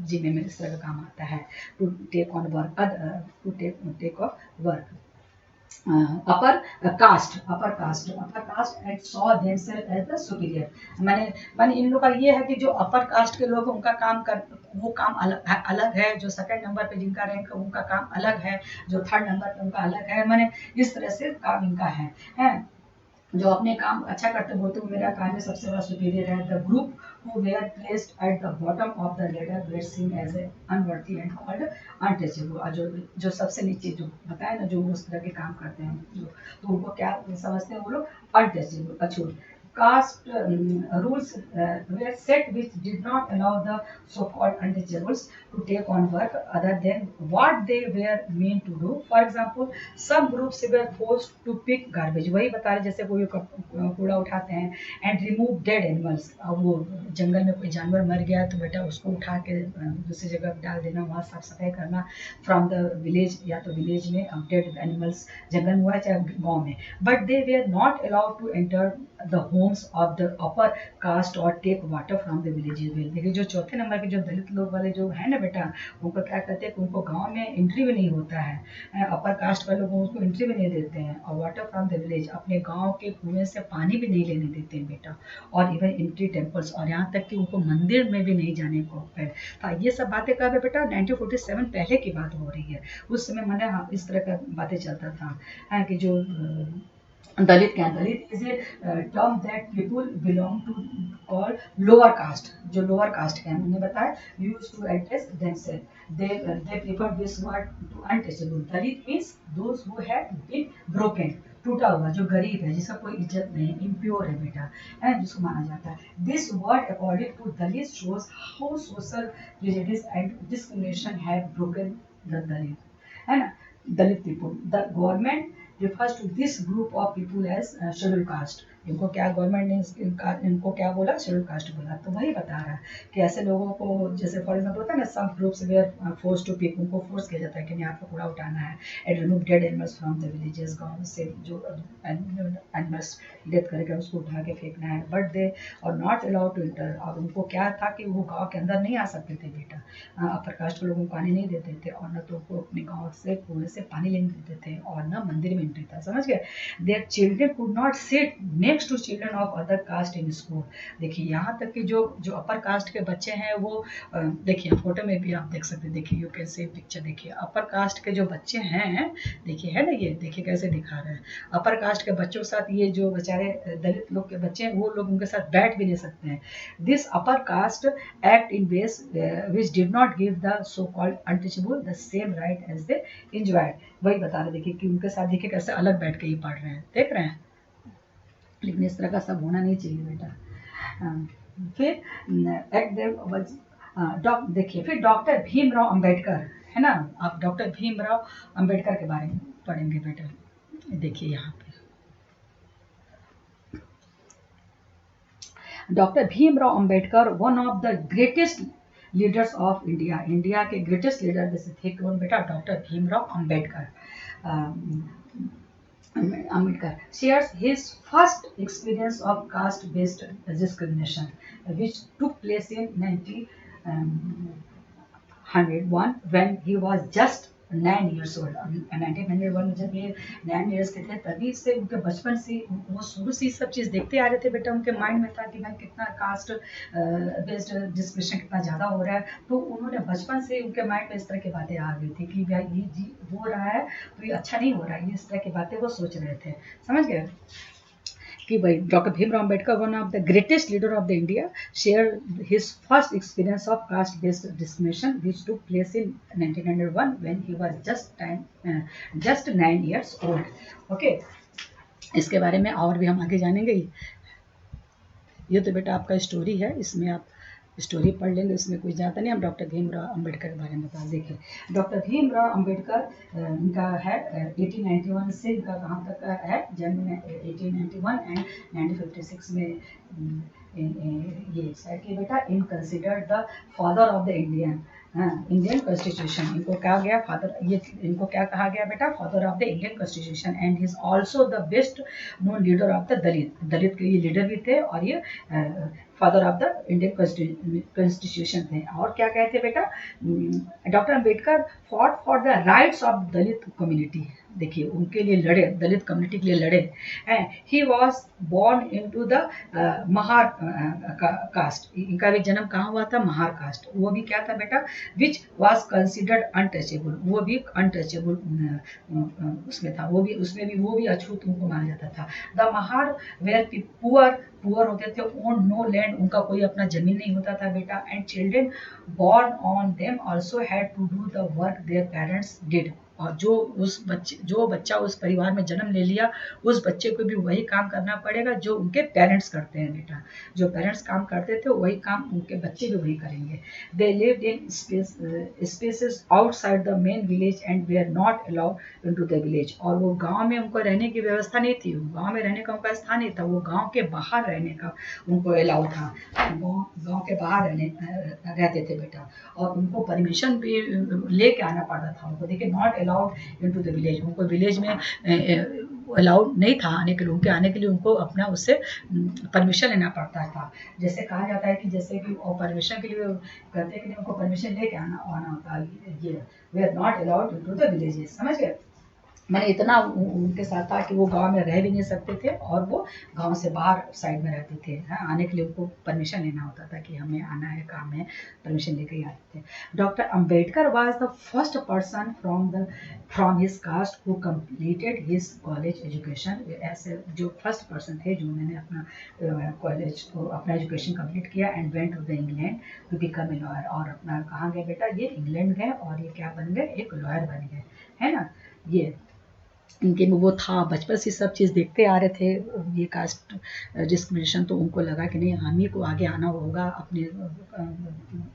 जीने में इस तरह का काम आता है. To take on work, to take on work. Upper caste and saw themselves as the superior. मैंने इन लोग का ये है कि जो अपर कास्ट के लोग उनका काम वो काम अलग है. जो सेकंड नंबर पे जिनका रैंक है उनका काम अलग है. जो थर्ड नंबर पे उनका अलग है. मैंने इस तरह से काम इनका है. जो अपने काम अच्छा करते बोलते हैं मेरा काम में सबसे बड़ा सुपीरियर है. The group who were placed at the bottom of the ladder were seen as unworthy and called untouchable. और जो सबसे नीचे जो बताया ना, जो उस तरह के काम करते हैं, जो तो उनको क्या समझते हैं वो लोग? Untouchable, Achhut. caste rules were set which did not allow the so-called untouchables to take on work other than what they were meant to do. For example, some groups were forced to pick garbage, वही बता रहे जैसे कोई कूड़ा उठाते हैं, and remove dead animals. अब वो जंगल में कोई जानवर मर गया तो बेटा उसको उठा के दूसरी जगह डाल देना, वहाँ साफ सफाई करना फ्रॉम द विलेज, या तो विलेज में डेड एनिमल्स जंगल में हुआ चाहे गाँव में, but they were not allowed to enter the homes of the upper caste और take water from the villages well. देखिए जो चौथे नंबर के जो दलित लोग वाले जो है ना बेटा, उनको क्या कहते हैं कि उनको गांव में एंट्री भी नहीं होता है, अपर कास्ट वाले लोग उनको एंट्री भी नहीं देते हैं, और वाटर फ्रॉम द विलेज अपने गांव के कुएं से पानी भी नहीं लेने देते हैं बेटा, और इवन एंट्री टेम्पल्स, और यहाँ तक कि उनको मंदिर में भी नहीं जाने को है। तो ये सब बातें कब है बेटा, 1947 पहले की बात हो रही है। उस समय मैंने इस तरह का बातें चलता था कि जो दलित क्या, Dalit is a term that people belong to call lower caste, जो लोअर कास्ट है मैंने बताया, use to address themself, they prefer this word to untouchable. Dalit means those who have been broken, टूटा हुआ, जो गरीब है, जिसका कोई इज्जत नहीं, इम्प्योर है बेटा, है जिसको माना जाता है। This word according to Dalit shows how social prejudice and discrimination have broken the Dalit, है ना, Dalit people. The government refers to this group of people as scheduled caste. इनको क्या गवर्नमेंट ने इनको क्या बोला, शेड्यूल कास्ट बोला। तो वही बता रहा है कि ऐसे लोगों को, जैसे फॉर एग्जाम्पल होता है ना, some groups were force to pick, उनको फोर्स किया जाता है कि नहीं आपको कूड़ा उठाना है, and remove dead animals from the villages, गाँव से जो एनिमल्स डेथ करेगा उसको उठा के फेंकना है, बट दे और नॉट अलाउड टू इंटर। और उनको क्या था कि वो गाँव के अंदर नहीं आ सकते थे बेटा, अपर कास्ट के लोगों को पानी नहीं देते थे, और न तो उनको अपने गाँव से कुएं से पानी लेने देते थे, और न मंदिर में एंट्री था, समझ गए। Their children could not sit next to children of other caste in school. देखिए यहाँ तक कि जो जो अपर कास्ट के बच्चे हैं वो देखिए फोटो में भी आप देख सकते हैं, देखिए यू कैन सी पिक्चर, देखिए अपर कास्ट के जो बच्चे हैं, देखिए है ना, ये देखिए कैसे दिखा रहे हैं, अपर कास्ट के बच्चों के साथ ये जो बेचारे दलित लोग के बच्चे हैं वो लोग उनके साथ बैठ भी नहीं सकते हैं। This upper caste act in ways which did not give the so called untouchable the same right as they enjoyed. वही बता रहे देखिए कि उनके साथ देखिए कैसे अलग बैठ के ये पढ़ रहे हैं, देख रहे हैं, लेकिन इस तरह का सब होना नहीं चाहिए बेटा। फिर देखिए फिर डॉक्टर भीमराव अंबेडकर, है ना, आप डॉक्टर भीमराव अंबेडकर के बारे में पढ़ेंगे बेटा। देखिए यहाँ पे doctor Bhimrao Ambedkar one of the greatest leaders of India, India के ग्रेटेस्ट लीडर जैसे थे कौन बेटा, doctor Bhimrao Ambedkar. Ambedkar shares his first experience of caste-based discrimination, which took place in 1901 when he was just 9 years old. 1901 में जब ये 9 years के थे, तभी से उनके बचपन से वो शुरू से सब चीज़ देखते आ रहे थे बेटा, उनके माइंड में था कि भाई कितना कास्ट बेस्ड डिस्क्रिमिनेशन कितना ज़्यादा हो रहा है, तो उन्होंने बचपन से उनके माइंड में इस तरह की बातें आ गई थी कि भाई ये जी हो रहा है तो ये अच्छा नहीं हो रहा है, इस तरह की बातें वो सोच रहे थे, समझ गए कि भाई doctor Bhimrao Ambedkar one of the greatest leader of the India share his first experience of caste based discrimination which took place in 1901 when he was just 9 years old। Okay, इसके बारे में और भी हम आगे जानेंगे। ये तो बेटा आपका स्टोरी है, इसमें आप स्टोरी पढ़ लेंगे, इसमें कोई ज़्यादा नहीं। हम डॉक्टर भीमराव अंबेडकर के बारे में बता। देखिए डॉक्टर भीमराव अंबेडकर इनका है 1891 से इनका कहाँ तक का है जन्म, 1891 एंड 1956 में ये एक्सपायर किए बेटा। इन considered the father of the Indian constitution, इनको क्या गया फादर, ये इनको क्या कहा गया बेटा, father of the Indian constitution, and is also the best known leader of the Dalit, Dalit के ये लीडर भी थे और ये father of the Indian constitution थे। और क्या कहते बेटा, doctor Ambedkar fought for the rights of Dalit community, देखिए उनके लिए लड़े, दलित कम्युनिटी के लिए लड़े। And he was born into the Mahar caste, इनका भी जन्म कहाँ हुआ था, महार कास्ट, वो भी क्या था बेटा, विच वॉज कंसिडर्ड अनटचेबल, वो भी अनटचेबल उसमें था, वो भी उसमें भी वो भी अछूत उनको माना जाता था। द महार वेयर पुअर होते थे, ओन नो लैंड, उनका कोई अपना जमीन नहीं होता था बेटा। And children born on them also had to do the work their parents did, और जो बच्चा उस परिवार में जन्म ले लिया, उस बच्चे को भी वही काम करना पड़ेगा जो उनके पेरेंट्स करते हैं बेटा। जो पेरेंट्स काम करते थे वही काम उनके बच्चे भी वही करेंगे। They lived in spaces outside the main village and we are not allowed into the village. और वो गांव में उनको रहने की व्यवस्था नहीं थी, गांव में रहने का उनका स्थान नहीं था, वो गांव के बाहर रहने का उनको अलाउ था। गांव के बाहर रहते थे बेटा, और उनको परमिशन भी लेके आना पड़ता था उनको। देखिए, not allowed into the village, उनको विलेज में अलाउड नहीं था आने के लिए। उनके आने के लिए उनको अपना उससे परमिशन लेना पड़ता था। जैसे कहा जाता है कि जैसे कि परमिशन के लिए कहते हैं कि उनको परमिशन लेके आना होता है। ये वे are not allowed into the villages, समझ गए। मैंने इतना उनके साथ था कि वो गांव में रह भी नहीं सकते थे और वो गांव से बाहर साइड में रहते थे। आने के लिए उनको परमिशन लेना होता था कि हमें आना है, काम है, परमिशन लेकर ही आते थे। Doctor Ambedkar was the first person from his caste who completed his college education. ऐसे जो फर्स्ट पर्सन थे जो उन्होंने अपना कॉलेज को अपना एजुकेशन कंप्लीट किया and went to the England to become a lawyer. और अपना कहाँ गए बेटा, ये इंग्लैंड गए और ये क्या बन गए, एक लॉयर बन गए, है ना। ये इनके में वो था, बचपन से सब चीज़ देखते आ रहे थे, ये कास्ट डिस्क्रिमिनेशन। तो उनको लगा कि नहीं, हम ही को आगे आना होगा,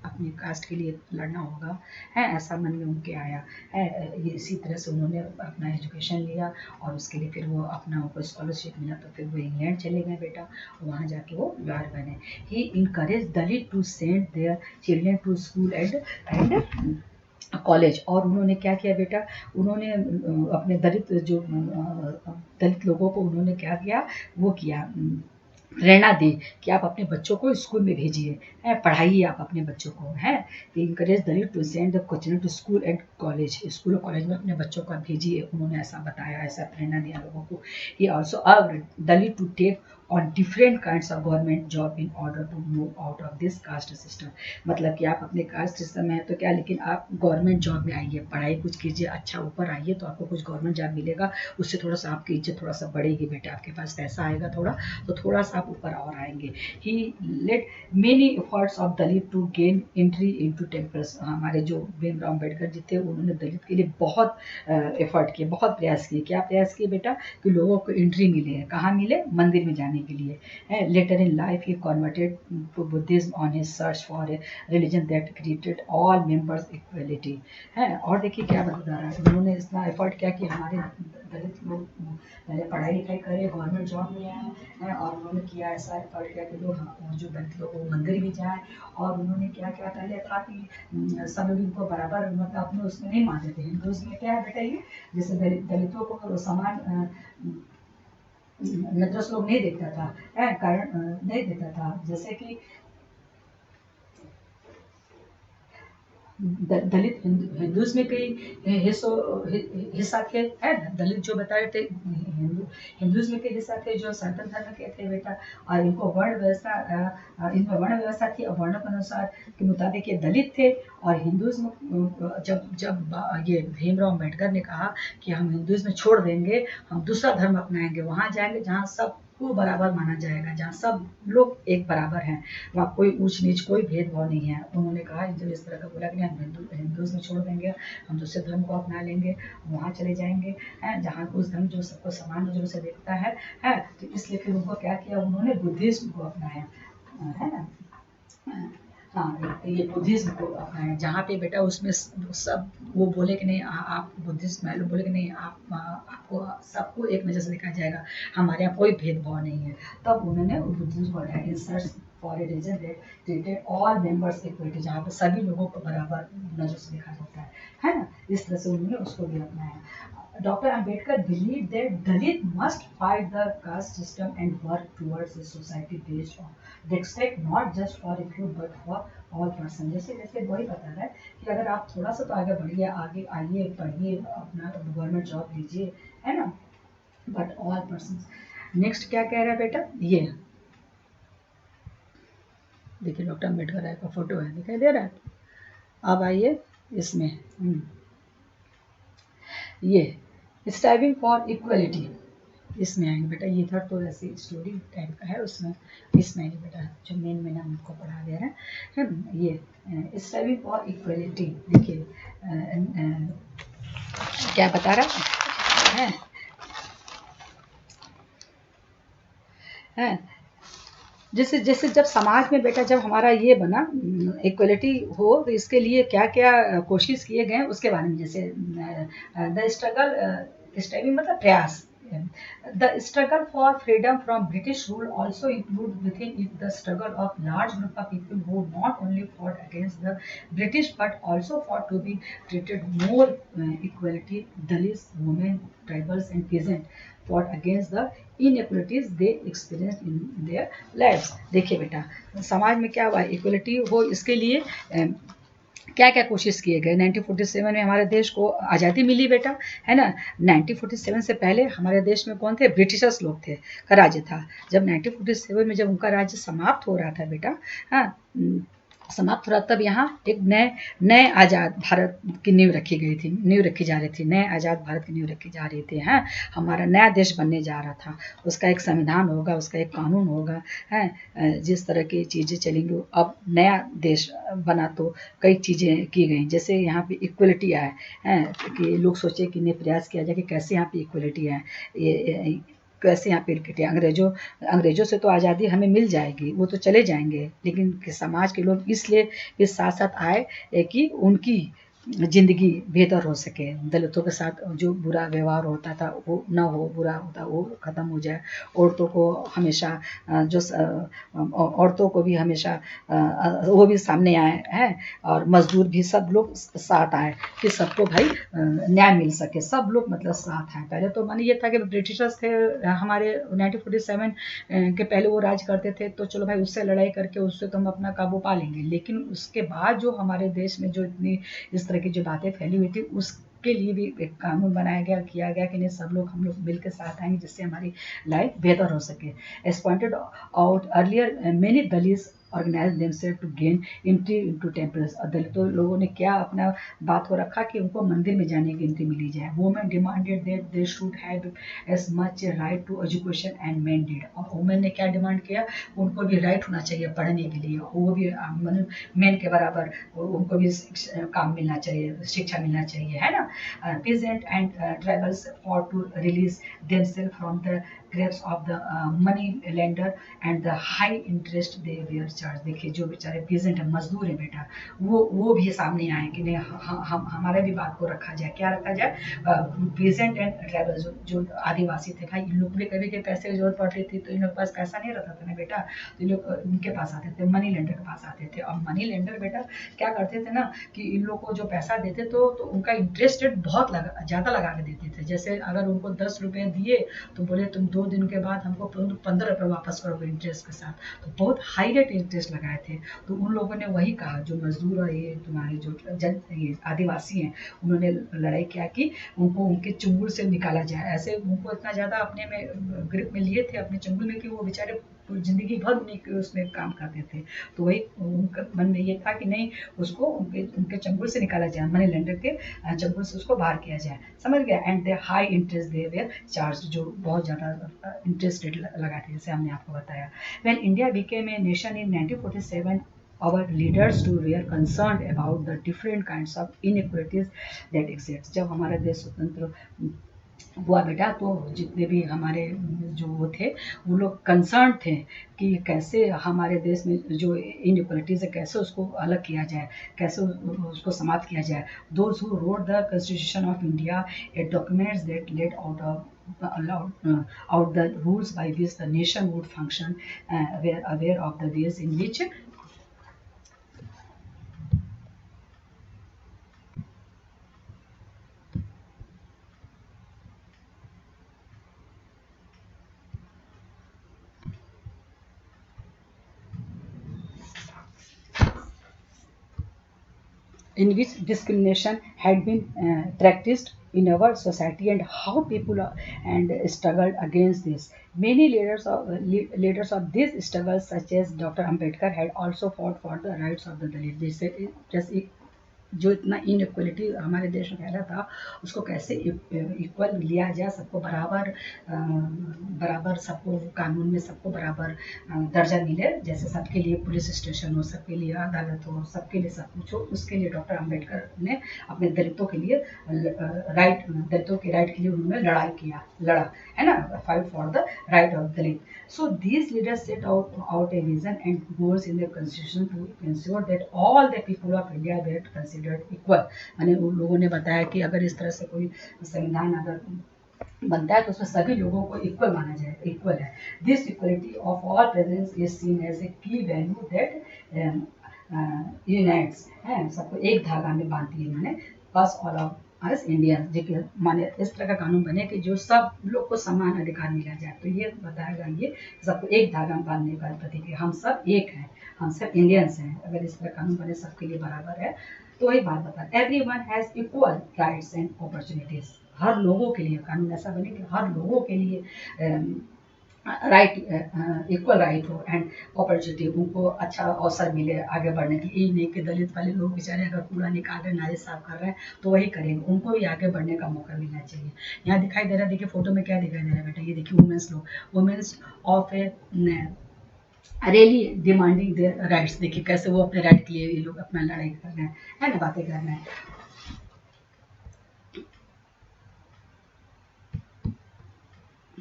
अपने कास्ट के लिए लड़ना होगा, है ऐसा मन में उनके आया है। ये इसी तरह से उन्होंने अपना एजुकेशन लिया और उसके लिए फिर वो अपना उनको स्कॉलरशिप मिला, तो फिर वो इंग्लैंड चले गए बेटा, वहाँ जाके वो लॉयर बने। He encourage Dalit to send their children to school and college. और उन्होंने क्या किया बेटा, उन्होंने अपने दलित लोगों को उन्होंने क्या किया, वो किया, प्रेरणा दी कि आप अपने बच्चों को स्कूल में भेजिए, है पढ़ाइए आप अपने बच्चों को, है। Encourage Dalit to send the children to school and college, school और कॉलेज में अपने बच्चों को भेजिए, उन्होंने ऐसा बताया, ऐसा प्रेरणा दिया लोगों को। He also urged Dalit to take on different kinds of government job in order to move out of this caste system। मतलब कि आप अपने कास्ट सिस्टम में है तो क्या, लेकिन आप गवर्नमेंट जॉब में आइए, पढ़ाई कुछ कीजिए, अच्छा ऊपर आइए तो आपको कुछ गवर्नमेंट जॉब मिलेगा, उससे थोड़ा सा आपकी इज्जत थोड़ा सा बढ़ेगी बेटा, आपके पास पैसा आएगा थोड़ा, तो थोड़ा सा आप ऊपर और आएंगे। He let many efforts of Dalit to gain entry into temples. हमारे जो भीमराव अम्बेडकर जी थे, उन्होंने दलित के लिए बहुत एफर्ट किए, बहुत प्रयास किए। क्या प्रयास किए बेटा, कि लोगों को एंट्री मिले, कहाँ मिले, मंदिर में जाने के लिए। Later in life he converted to Buddhism on his search for a religion that created all members equality, है। और देखिए क्या बता रहा है, उन्होंने इतना एफर्ट किया कि हमारे दलित लोग पहले पढ़ाई लिखाई करे, गवर्नमेंट जॉब में आए, और उन्होंने किया ऐसा एफर्ट किया कि लोग जो दलित लोग वो मंदिर भी जाए। और उन्होंने क्या क्या पहले था कि सब लोग इनको बराबर मतलब अपने उसमें नहीं मानते थे। हिंदूज में क्या है बेटा, ये जैसे दलितों को समान नजर से लोग नहीं देखता था, कारण नहीं देखता था। जैसे कि दलित हिंदूज में कई हिस्सा थे, है ना। दलित जो बता रहे थे, हिंदूज में कई हिस्सा थे जो सनातन धर्म के थे बेटा, और इनको वर्ण व्यवस्था, इनमें वर्ण व्यवस्था थी, और वर्णों के अनुसार के मुताबिक ये दलित थे। और हिंदूज में जब ये भीमराव अम्बेडकर ने कहा कि हम हिंदूज में छोड़ देंगे, हम दूसरा धर्म अपनाएंगे, वहाँ जाएंगे जहाँ सब को बराबर माना जाएगा, जहाँ सब लोग एक बराबर हैं, वहाँ कोई ऊंच नीच कोई भेदभाव नहीं है। उन्होंने कहा, जब इस तरह का बोला कि हम हिंदूज में छोड़ देंगे, हम दूसरे धर्म को अपना लेंगे, वहाँ चले जाएंगे, हैं जहाँ उस धर्म जो सबको समान नजरों से देखता है। तो इसलिए फिर उनको क्या किया, उन्होंने बुद्धिज्म को अपनाया, है ना। हाँ, ये बुद्धिज्म को अपनाया, जहाँ पे बेटा उसमें सब वो बोले कि नहीं, आप बुद्धिस्ट में बोले कि नहीं, आपको सबको एक नज़र से देखा जाएगा, हमारे यहाँ कोई भेदभाव नहीं है। तब उन्होंने बुद्धिज्म को हटाया, in search for a reason that treated all members equality, जहाँ पे सभी लोगों को बराबर नज़र से देखा जाता है ना। इस तरह से उन्होंने उसको भी अपनाया। Dr. Ambedkar believed that Dalit must fight the caste system and work towards a society based on respect, not just for a few but for all person। जैसे जैसे वही बता रहा है कि अगर आप थोड़ा सा तो आगे बढ़िए, आगे आइए, पढ़िए, अपना गवर्नमेंट जॉब लीजिए, है ना, बट ऑल पर्सन। नेक्स्ट क्या कह रहा है बेटा, ये देखिए डॉक्टर अम्बेडकर का फोटो है, दिखाई दे रहा है। अब आइए इसमें, ये स्ट्राइविंग फॉर इक्वलिटी, इसमें आएंगे बेटा। ये इधर तो ऐसी स्टोरी टाइप का है, उसमें इसमें आएंगे बेटा, जो मेन मैंने हमको पढ़ा दे रहा है। ये स्ट्राइविंग फॉर इक्वलिटी, देखिए क्या बता रहा है? हैं? जैसे जैसे जब समाज में बेटा जब हमारा ये बना इक्वलिटी हो तो इसके लिए क्या क्या कोशिश किए गए उसके बारे में, जैसे द स्ट्रगल, स्ट्रगल मतलब प्रयास, the struggle for freedom from British rule also include within it the struggle of large group of people who not only fought against the British but also fought to be treated more equality. Dalits, women, tribals, and peasants fought against the inequalities they experienced in their lives. देखिए बेटा, समाज में क्या हुआ, equality हो इसके लिए क्या क्या कोशिश किए गए। 1947 में हमारे देश को आज़ादी मिली बेटा, है ना। 1947 से पहले हमारे देश में कौन थे, ब्रिटिशर्स लोग थे का राज्य था। जब 1947 में जब उनका राज्य समाप्त हो रहा था बेटा, हाँ, समाप्त हो रहा तब यहाँ एक नए नए आज़ाद भारत की नींव रखी गई थी, नींव रखी जा रही थी, नए आज़ाद भारत की नींव रखी जा रही थी। हाँ, हमारा नया देश बनने जा रहा था, उसका एक संविधान होगा, उसका एक कानून होगा, है, जिस तरह की चीज़ें चलेंगी। अब नया देश बना तो कई चीज़ें की गई, जैसे यहाँ पे इक्वलिटी आए, हैं कि लोग सोचे कि नहीं प्रयास किया जाए कि कैसे यहाँ पे इक्वलिटी आए, ये कैसे यहाँ पे इक्वलिटी। अंग्रेजों से तो आज़ादी हमें मिल जाएगी, वो तो चले जाएंगे, लेकिन समाज के लोग इसलिए इस साथ साथ आए कि उनकी ज़िंदगी बेहतर हो सके, दलितों के साथ जो बुरा व्यवहार होता था वो ना हो, बुरा होता वो ख़त्म हो जाए। औरतों को हमेशा औरतों को भी हमेशा वो भी सामने आए हैं, और मजदूर भी सब लोग साथ आए कि सबको भाई न्याय मिल सके, सब लोग मतलब साथ हैं। पहले तो माने ये था कि ब्रिटिशर्स थे हमारे 1947 के पहले वो राज करते थे, तो चलो भाई उससे लड़ाई करके उससे तो हम अपना काबू पा लेंगे। लेकिन उसके बाद जो हमारे देश में जो इतनी इस तरह की जो बातें फैली हुई थी, उसके लिए भी एक कानून बनाया गया, किया गया कि नहीं सब लोग हम लोग मिल के साथ आएंगे जिससे हमारी लाइफ बेहतर हो सके। As pointed out earlier many Dalits organise themselves to gain entry into temples. और दलितों लोगों ने क्या अपना बात को रखा कि उनको मंदिर में जाने की एंट्री मिली जाए। Women demanded that they should have as much right to education and men did. और वुमेन ने क्या डिमांड किया, उनको भी राइट होना चाहिए पढ़ने के लिए, वो भी मेन के बराबर उनको भी काम मिलना चाहिए, शिक्षा मिलना चाहिए, है ना। peasant and tribals fought to release themselves from the grasp of the money lender and the high interest they were charged। देखिए जो बेचारे peasant है, मजदूर है बेटा, वो भी सामने आए कि नहीं हम हमारे भी बात को रखा जाए। क्या रखा जाए, peasant एंड ट्राइबल जो आदिवासी थे, भाई इन लोग भी कभी के पैसे की जरूरत पड़ती थी तो इन लोग के पास पैसा नहीं रहता था ना बेटा, तो इन लोग इनके पास आते थे, मनी लेंडर के पास आते थे। और मनी लेंडर बेटा क्या करते थे ना कि इन लोग को जो पैसा देते तो उनका इंटरेस्ट रेट बहुत ज़्यादा लगा के देते थे। जैसे अगर उनको 10 रुपये दिए तो बोले तुम 2 दिन के बाद हमको 15 रुपये वापस करोगे इंटरेस्ट के साथ, तो बहुत हाई रेट इंटरेस्ट लगाए थे। तो उन लोगों ने वही कहा, जो मजदूर और ये तुम्हारे जो ये आदिवासी हैं, उन्होंने लड़ाई किया कि उनको उनके चुंगल से निकाला जाए। ऐसे उनको इतना ज़्यादा अपने में ग्रिप में लिए थे अपने चुंगल में कि वो बेचारे ज़िंदगी भर उन्हीं उसमें काम करते थे। तो वही उनका मन में ये था कि नहीं उसको उनके उनके चंगुल से निकाला जाए, मनी लेंडर के चंगुल से उसको बाहर किया जाए, समझ गया। And they high interest they were charge, जो बहुत ज़्यादा इंटरेस्ट रेट लगाए थे, जैसे हमने आपको बताया। When India became a nation in 1947, our leaders too were concerned about the different kinds of inequalities that exist। जब हमारा देश स्वतंत्र हुआ बेटा तो जितने भी हमारे जो वो थे वो लोग कंसर्न थे कि कैसे हमारे देश में जो इनइक्वलिटीज़ है कैसे उसको अलग किया जाए, कैसे उसको समाप्त किया जाए। Those who wrote the constitution of India, it documents that let out of out the rules by which the nation would function, were aware of the ways in which discrimination had been practiced in our society and how people and struggled against this. Many leaders of this struggle, such as Dr. Ambedkar, had also fought for the rights of the Dalit. Just जो इतना inequality हमारे देश में फैला था उसको कैसे equal लिया जाए, सबको बराबर बराबर सबको कानून में सबको बराबर दर्जा मिले, जैसे सबके लिए पुलिस स्टेशन हो, सबके लिए अदालत हो, सबके लिए सब कुछ हो। उसके लिए डॉक्टर अम्बेडकर ने अपने दलितों के लिए दलितों के राइट के लिए उन्होंने लड़ा है ना, fight for the right of Dalit. So these leaders set out a vision and goals in the constitution to ensure that all the people of India were considered equal। माने उन लोगों ने बताया कि अगर इस तरह से कोई संविधान अगर बनता है तो उसमें सभी लोगों को इक्वल माना जाए, इक्वल है। This equality of all presence is seen as a key value that unites है, सबको एक धागा में बांधती है। मैंने बस ऑल ऑफ एज इंडियन, देखिए माने इस तरह का कानून बने कि जो सब लोग को समान अधिकार मिला जाए। तो ये बताया गया ये सबको एक धागा में बांधने का प्रतीक है, हम सब एक हैं, हम सब इंडियंस हैं। अगर इस तरह कानून बने सबके लिए बराबर है तो वही बात बता, everyone has equal rights and opportunities. हर लोगों के लिए कानून ऐसा बने कि हर लोगों के लिए राइट इक्वल राइट हो एंड अपॉर्चुनिटी, उनको अच्छा अवसर मिले आगे बढ़ने की। यही नहीं कि दलित वाले लोग बेचारे अगर कूड़ा निकाल रहे, नाली साफ कर रहे हैं तो वही करेंगे, उनको भी आगे बढ़ने का मौका मिलना चाहिए। यहाँ दिखाई दे रहा है, देखिए फोटो में क्या दिखाई दे रहा है बेटा, ये देखिए वुमेन्स लोग, women's of a really demanding their rights. देखिए कैसे वो अपने राइट के लिए ये लोग अपना लड़ाई कर रहे हैं, है ना, बातें कर रहे हैं।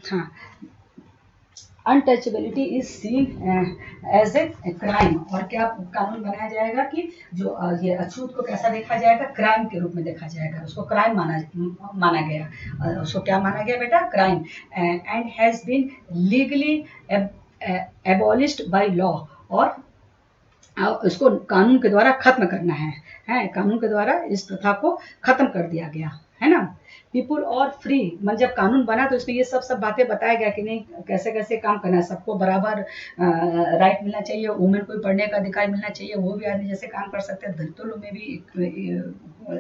हाँ, untouchability is seen as a crime. और क्या कानून बनाया जाएगा कि जो ये अछूत को कैसा देखा जाएगा, क्राइम के रूप में देखा जाएगा, उसको क्राइम माना गया। उसको क्या माना गया बेटा, crime. And has been legally abolished by law, और इसको कानून के द्वारा खत्म करना है, कानून के द्वारा इस प्रथा को खत्म कर दिया गया, है ना। पीपुल और फ्री, मतलब जब कानून बना तो उसमें ये सब बातें बताया गया कि नहीं कैसे कैसे काम करना है, सबको बराबर राइट मिलना चाहिए, वुमेन को पढ़ने का अधिकार मिलना चाहिए, वो भी आदमी जैसे काम कर सकते हैं, दलितों लोग में भी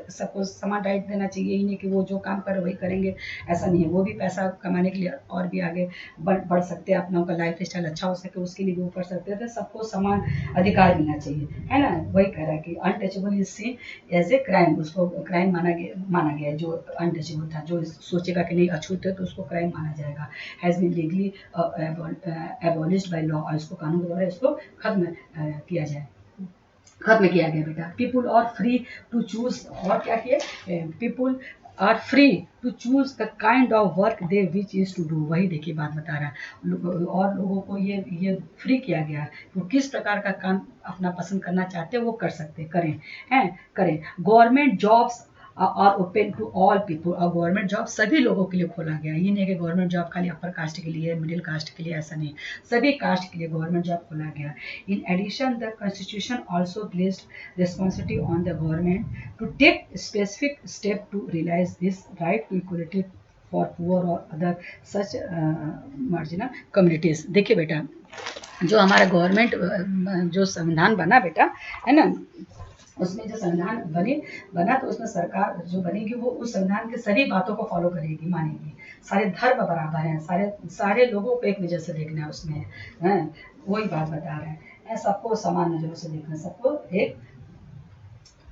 सबको समान राइट देना चाहिए। ही नहीं कि वो जो काम करे वही करेंगे, ऐसा नहीं है, वो भी पैसा कमाने के लिए और भी आगे बढ़ सकते हैं, अपना उनका लाइफ स्टाइल अच्छा हो सके उसके लिए भी वो कर सकते हैं। तो सबको समान अधिकार मिलना चाहिए, है ना। वही कह रहा है कि untouchable is seen as a crime, उसको क्राइम माना गया जो अनटचेबल था, जो सोचेगा कि नहीं अछूत है तो उसको क्राइम माना जाएगा। Has been legally abolished by law, और इसको कानून के द्वारा इसको खत्म किया गया बेटा। पीपुल और फ्री टू चूज, और क्या किए, people are free to choose the kind of work they which is to do. वही देखिए बात बता रहा है, और लोगों को ये फ्री किया गया है, वो किस प्रकार का काम अपना पसंद करना चाहते हैं वो कर सकते करें। गवर्नमेंट जॉब्स और ओपन टू ऑल पीपल, और गवर्नमेंट जॉब सभी लोगों के लिए खोला गया। ये नहीं कि गवर्नमेंट जॉब खाली अपर कास्ट के लिए, मिडिल कास्ट के लिए, ऐसा नहीं, सभी कास्ट के लिए गवर्नमेंट जॉब खोला गया। In addition the constitution also placed responsibility on the government to take specific step to realise this right to equality for poor और अदर सच मार्जिनल कम्युनिटीज। देखिए बेटा, जो हमारा गवर्नमेंट जो संविधान बना बेटा, है ना, उसमें जो संविधान बना तो उसमें सरकार जो बनेगी वो उस संविधान के सभी बातों को फॉलो करेगी, मानेगी। सारे धर्म बराबर हैं, सारे लोगों को एक नज़र से देखना है उसमें, है वही बात बता रहे हैं। सबको समान नज़रों से देखना, सबको एक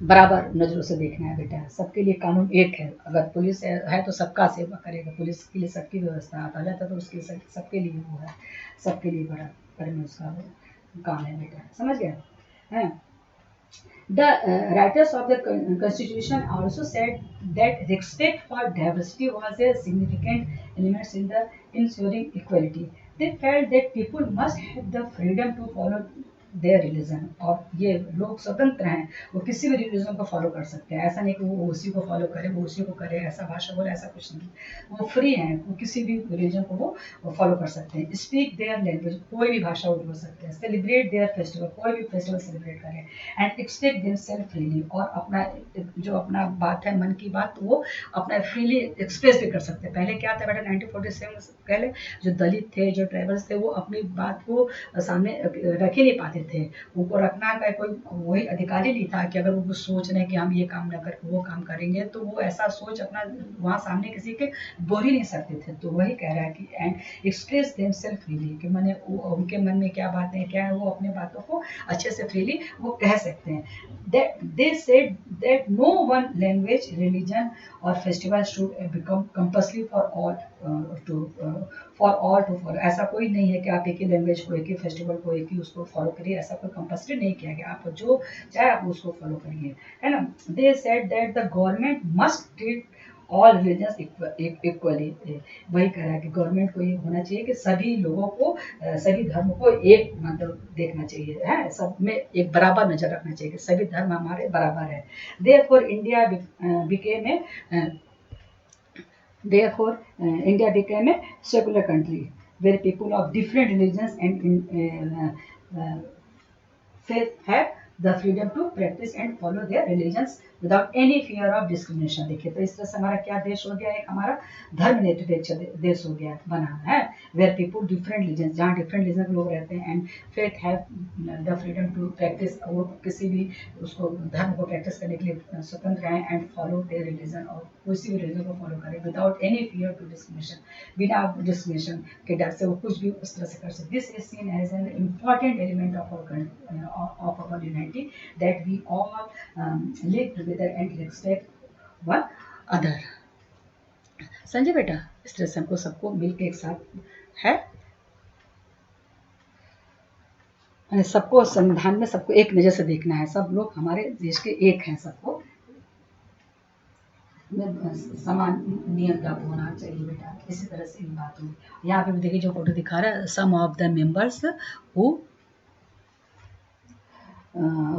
बराबर नज़रों से देखना है बेटा। सबके लिए कानून एक है, अगर पुलिस है तो सबका सेवा करेगा, पुलिस के लिए सबकी व्यवस्था, अदालत है तो उसके सबके लिए वो है, सबके लिए बराबर में उसका काम है बेटा, समझ गया है। The writers of the Constitution also said that respect for diversity was a significant element in the ensuring equality. They felt that people must have the freedom to follow their religion, और ये लोग स्वतंत्र हैं, वो किसी भी religion को follow कर सकते हैं। ऐसा नहीं कि वो उसी को फॉलो करे, वो उसी को करे, ऐसा भाषा बोले, ऐसा कुछ नहीं। वो फ्री हैं, वो किसी भी रिलीजन को वो फॉलो कर सकते हैं। स्पीक देयर लैंग्वेज, कोई भी भाषा वो बोल सकते हैं। सेलिब्रेट देयर फेस्टिवल, कोई भी फेस्टिवल सेलिब्रेट करें। एंड एक्सप्रेस देमसेल्फ फ्रीली, और अपना जो अपना बात है, मन की बात, वो अपना फ्रीली एक्सप्रेस भी कर सकते हैं। पहले क्या था बेटा, 1947 से पहले जो दलित थे, जो ट्राइबल्स थे, वो अपनी बात को सामने रख ही नहीं पाते थे। उनको रखना का कोई वही अधिकार ही नहीं था कि अगर वो सोच रहे हैं कि हम ये काम न कर वो काम करेंगे, तो वो ऐसा सोच अपना वहाँ सामने किसी के बोल ही नहीं सकते थे। तो वही कह रहा है कि एंड एक्सप्रेस देमसेल्फ फ्रीली, कि मैंने उनके मन में क्या बातें क्या है, वो अपने बातों को अच्छे से फ्रीली वो कह सकते हैं। They said that no one language, religion or festival should become compulsory for all to follow। ऐसा कोई नहीं है कि आप एक ही लैंग्वेज को, एक ही फेस्टिवल को, एक ही उसको फॉलो करिए, ऐसा कोई कंपल्सरी नहीं किया गया। आप जो चाहे आप उसको फॉलो करिए, है ना। They said that the government must treat all religions equally. वही कह रहा है कि गवर्नमेंट को ये होना चाहिए कि सभी लोगों को, सभी धर्म को एक मतलब देखना चाहिए, है, सब में एक बराबर नजर रखना चाहिए कि सभी धर्म हमारे बराबर है। Therefore India became a India became a secular country where people of different religions and faith have the freedom to practice and follow their religions without any fear of discrimination। देखिए, तो इस तरह से हमारा क्या देश हो गया, एक हमारा धर्मनिरपेक्ष देश हो गया, बना है। वेयर पीपल डिफरेंट रिलीजन, जहाँ डिफरेंट रिलीजन के लोग रहते हैं, and faith have the freedom to practice, वो किसी भी उसको धर्म को प्रैक्टिस करने के लिए स्वतंत्र हैं, एंड फॉलो देयर रिलीजन, और किसी भी रिलीजन को फॉलो करें without any fear to discrimination, बिना डिस्क्रिमिनेशन के डर से वो कुछ भी उस तरह से कर सकते। This is seen as an important element of our unity, that we all live together and respect one other. Sanjay बेटा, इस तरह से हमको सबको मिलकर एक साथ है, सबको संविधान में सबको एक नजर से देखना है, सब लोग हमारे देश के एक हैं, सबको समान नियम का होना चाहिए बेटा। इसी तरह से बात हुई। यहाँ पे भी देखिए जो फोटो दिखा रहा है, some of the members who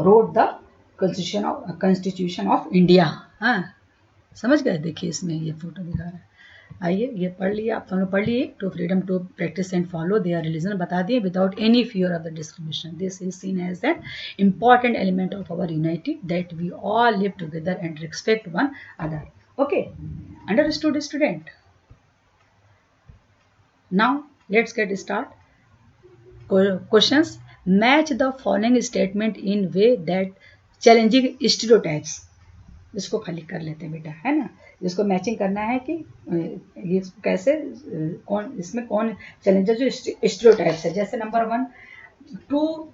wrote the constitution of India. हाँ, समझ गए। देखिए इसमें ये फोटो दिखा रहा है। आइए, ये पढ़ लिया, आप लोगों ने पढ़ लिए। To freedom to practice and follow their religion बता दिए, without any fear of the discrimination. This is seen as that important element of our unity, that we all live together and respect one other. Okay, understood student? Now let's get start. Questions. Match the following statement in way that challenging stereotypes. इसको खाली कर लेते हैं बेटा, है ना। इसको matching करना है कि ये कैसे, कौन इसमें कौन चैलेंजर जो स्टीरियोटाइप्स है। जैसे number 1, two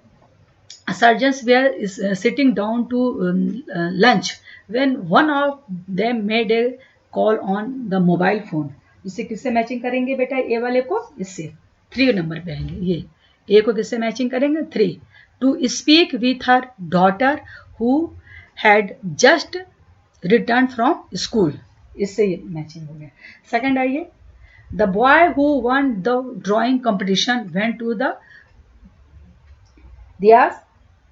surgeons were sitting down to lunch when one of them made a call on the mobile phone. इससे किससे मैचिंग करेंगे बेटा, ए वाले को इससे। 3 नंबर पे आएंगे ये। ए को किससे मैचिंग करेंगे, 3। To speak with her daughter who had just return from school, इससे ये मैचिंग हो गया। सेकंड आइए, the boy who won the drawing competition went to the dais.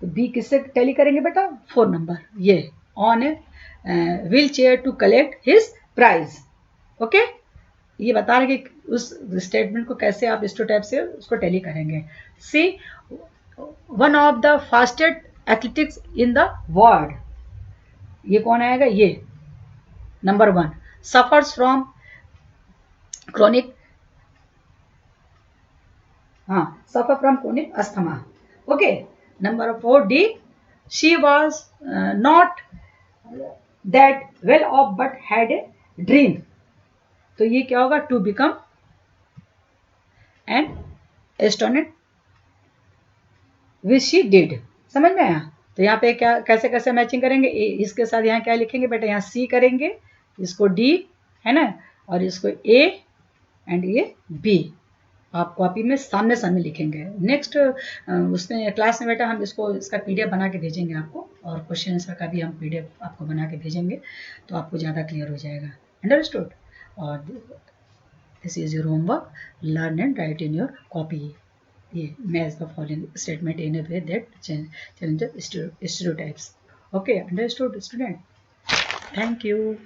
तो बी किससे टैली करेंगे बेटा, 4 नंबर, ये on a wheelchair to collect his prize. Okay, ये बता रहे कि उस स्टेटमेंट को कैसे आप स्टोटाइप से उसको टैली करेंगे। See, one of the fastest athletics in the world, ये कौन आएगा, ये नंबर 1। सफर्स फ्रॉम क्रोनिक, हाँ, suffer from chronic asthma. Okay, number 4 D, she was not that well off but had a dream. तो ये क्या होगा, to become an astronaut which she did. समझ में आया? तो यहाँ पे क्या कैसे कैसे मैचिंग करेंगे, इसके साथ यहाँ क्या लिखेंगे बेटा, यहाँ सी करेंगे, इसको डी, है ना, और इसको ए एंड ये बी। आप कॉपी में सामने सामने लिखेंगे। नेक्स्ट उसमें क्लास में बेटा हम इसका पीडीएफ बना के भेजेंगे आपको, और क्वेश्चन आंसर का भी हम पीडीएफ आपको बना के भेजेंगे, तो आपको ज़्यादा क्लियर हो जाएगा। अंडरस्टूड? और this is your homework, learn and write in your copy. ये match the following statement in a way that challenges stereotypes. Okay, understood student? Thank you.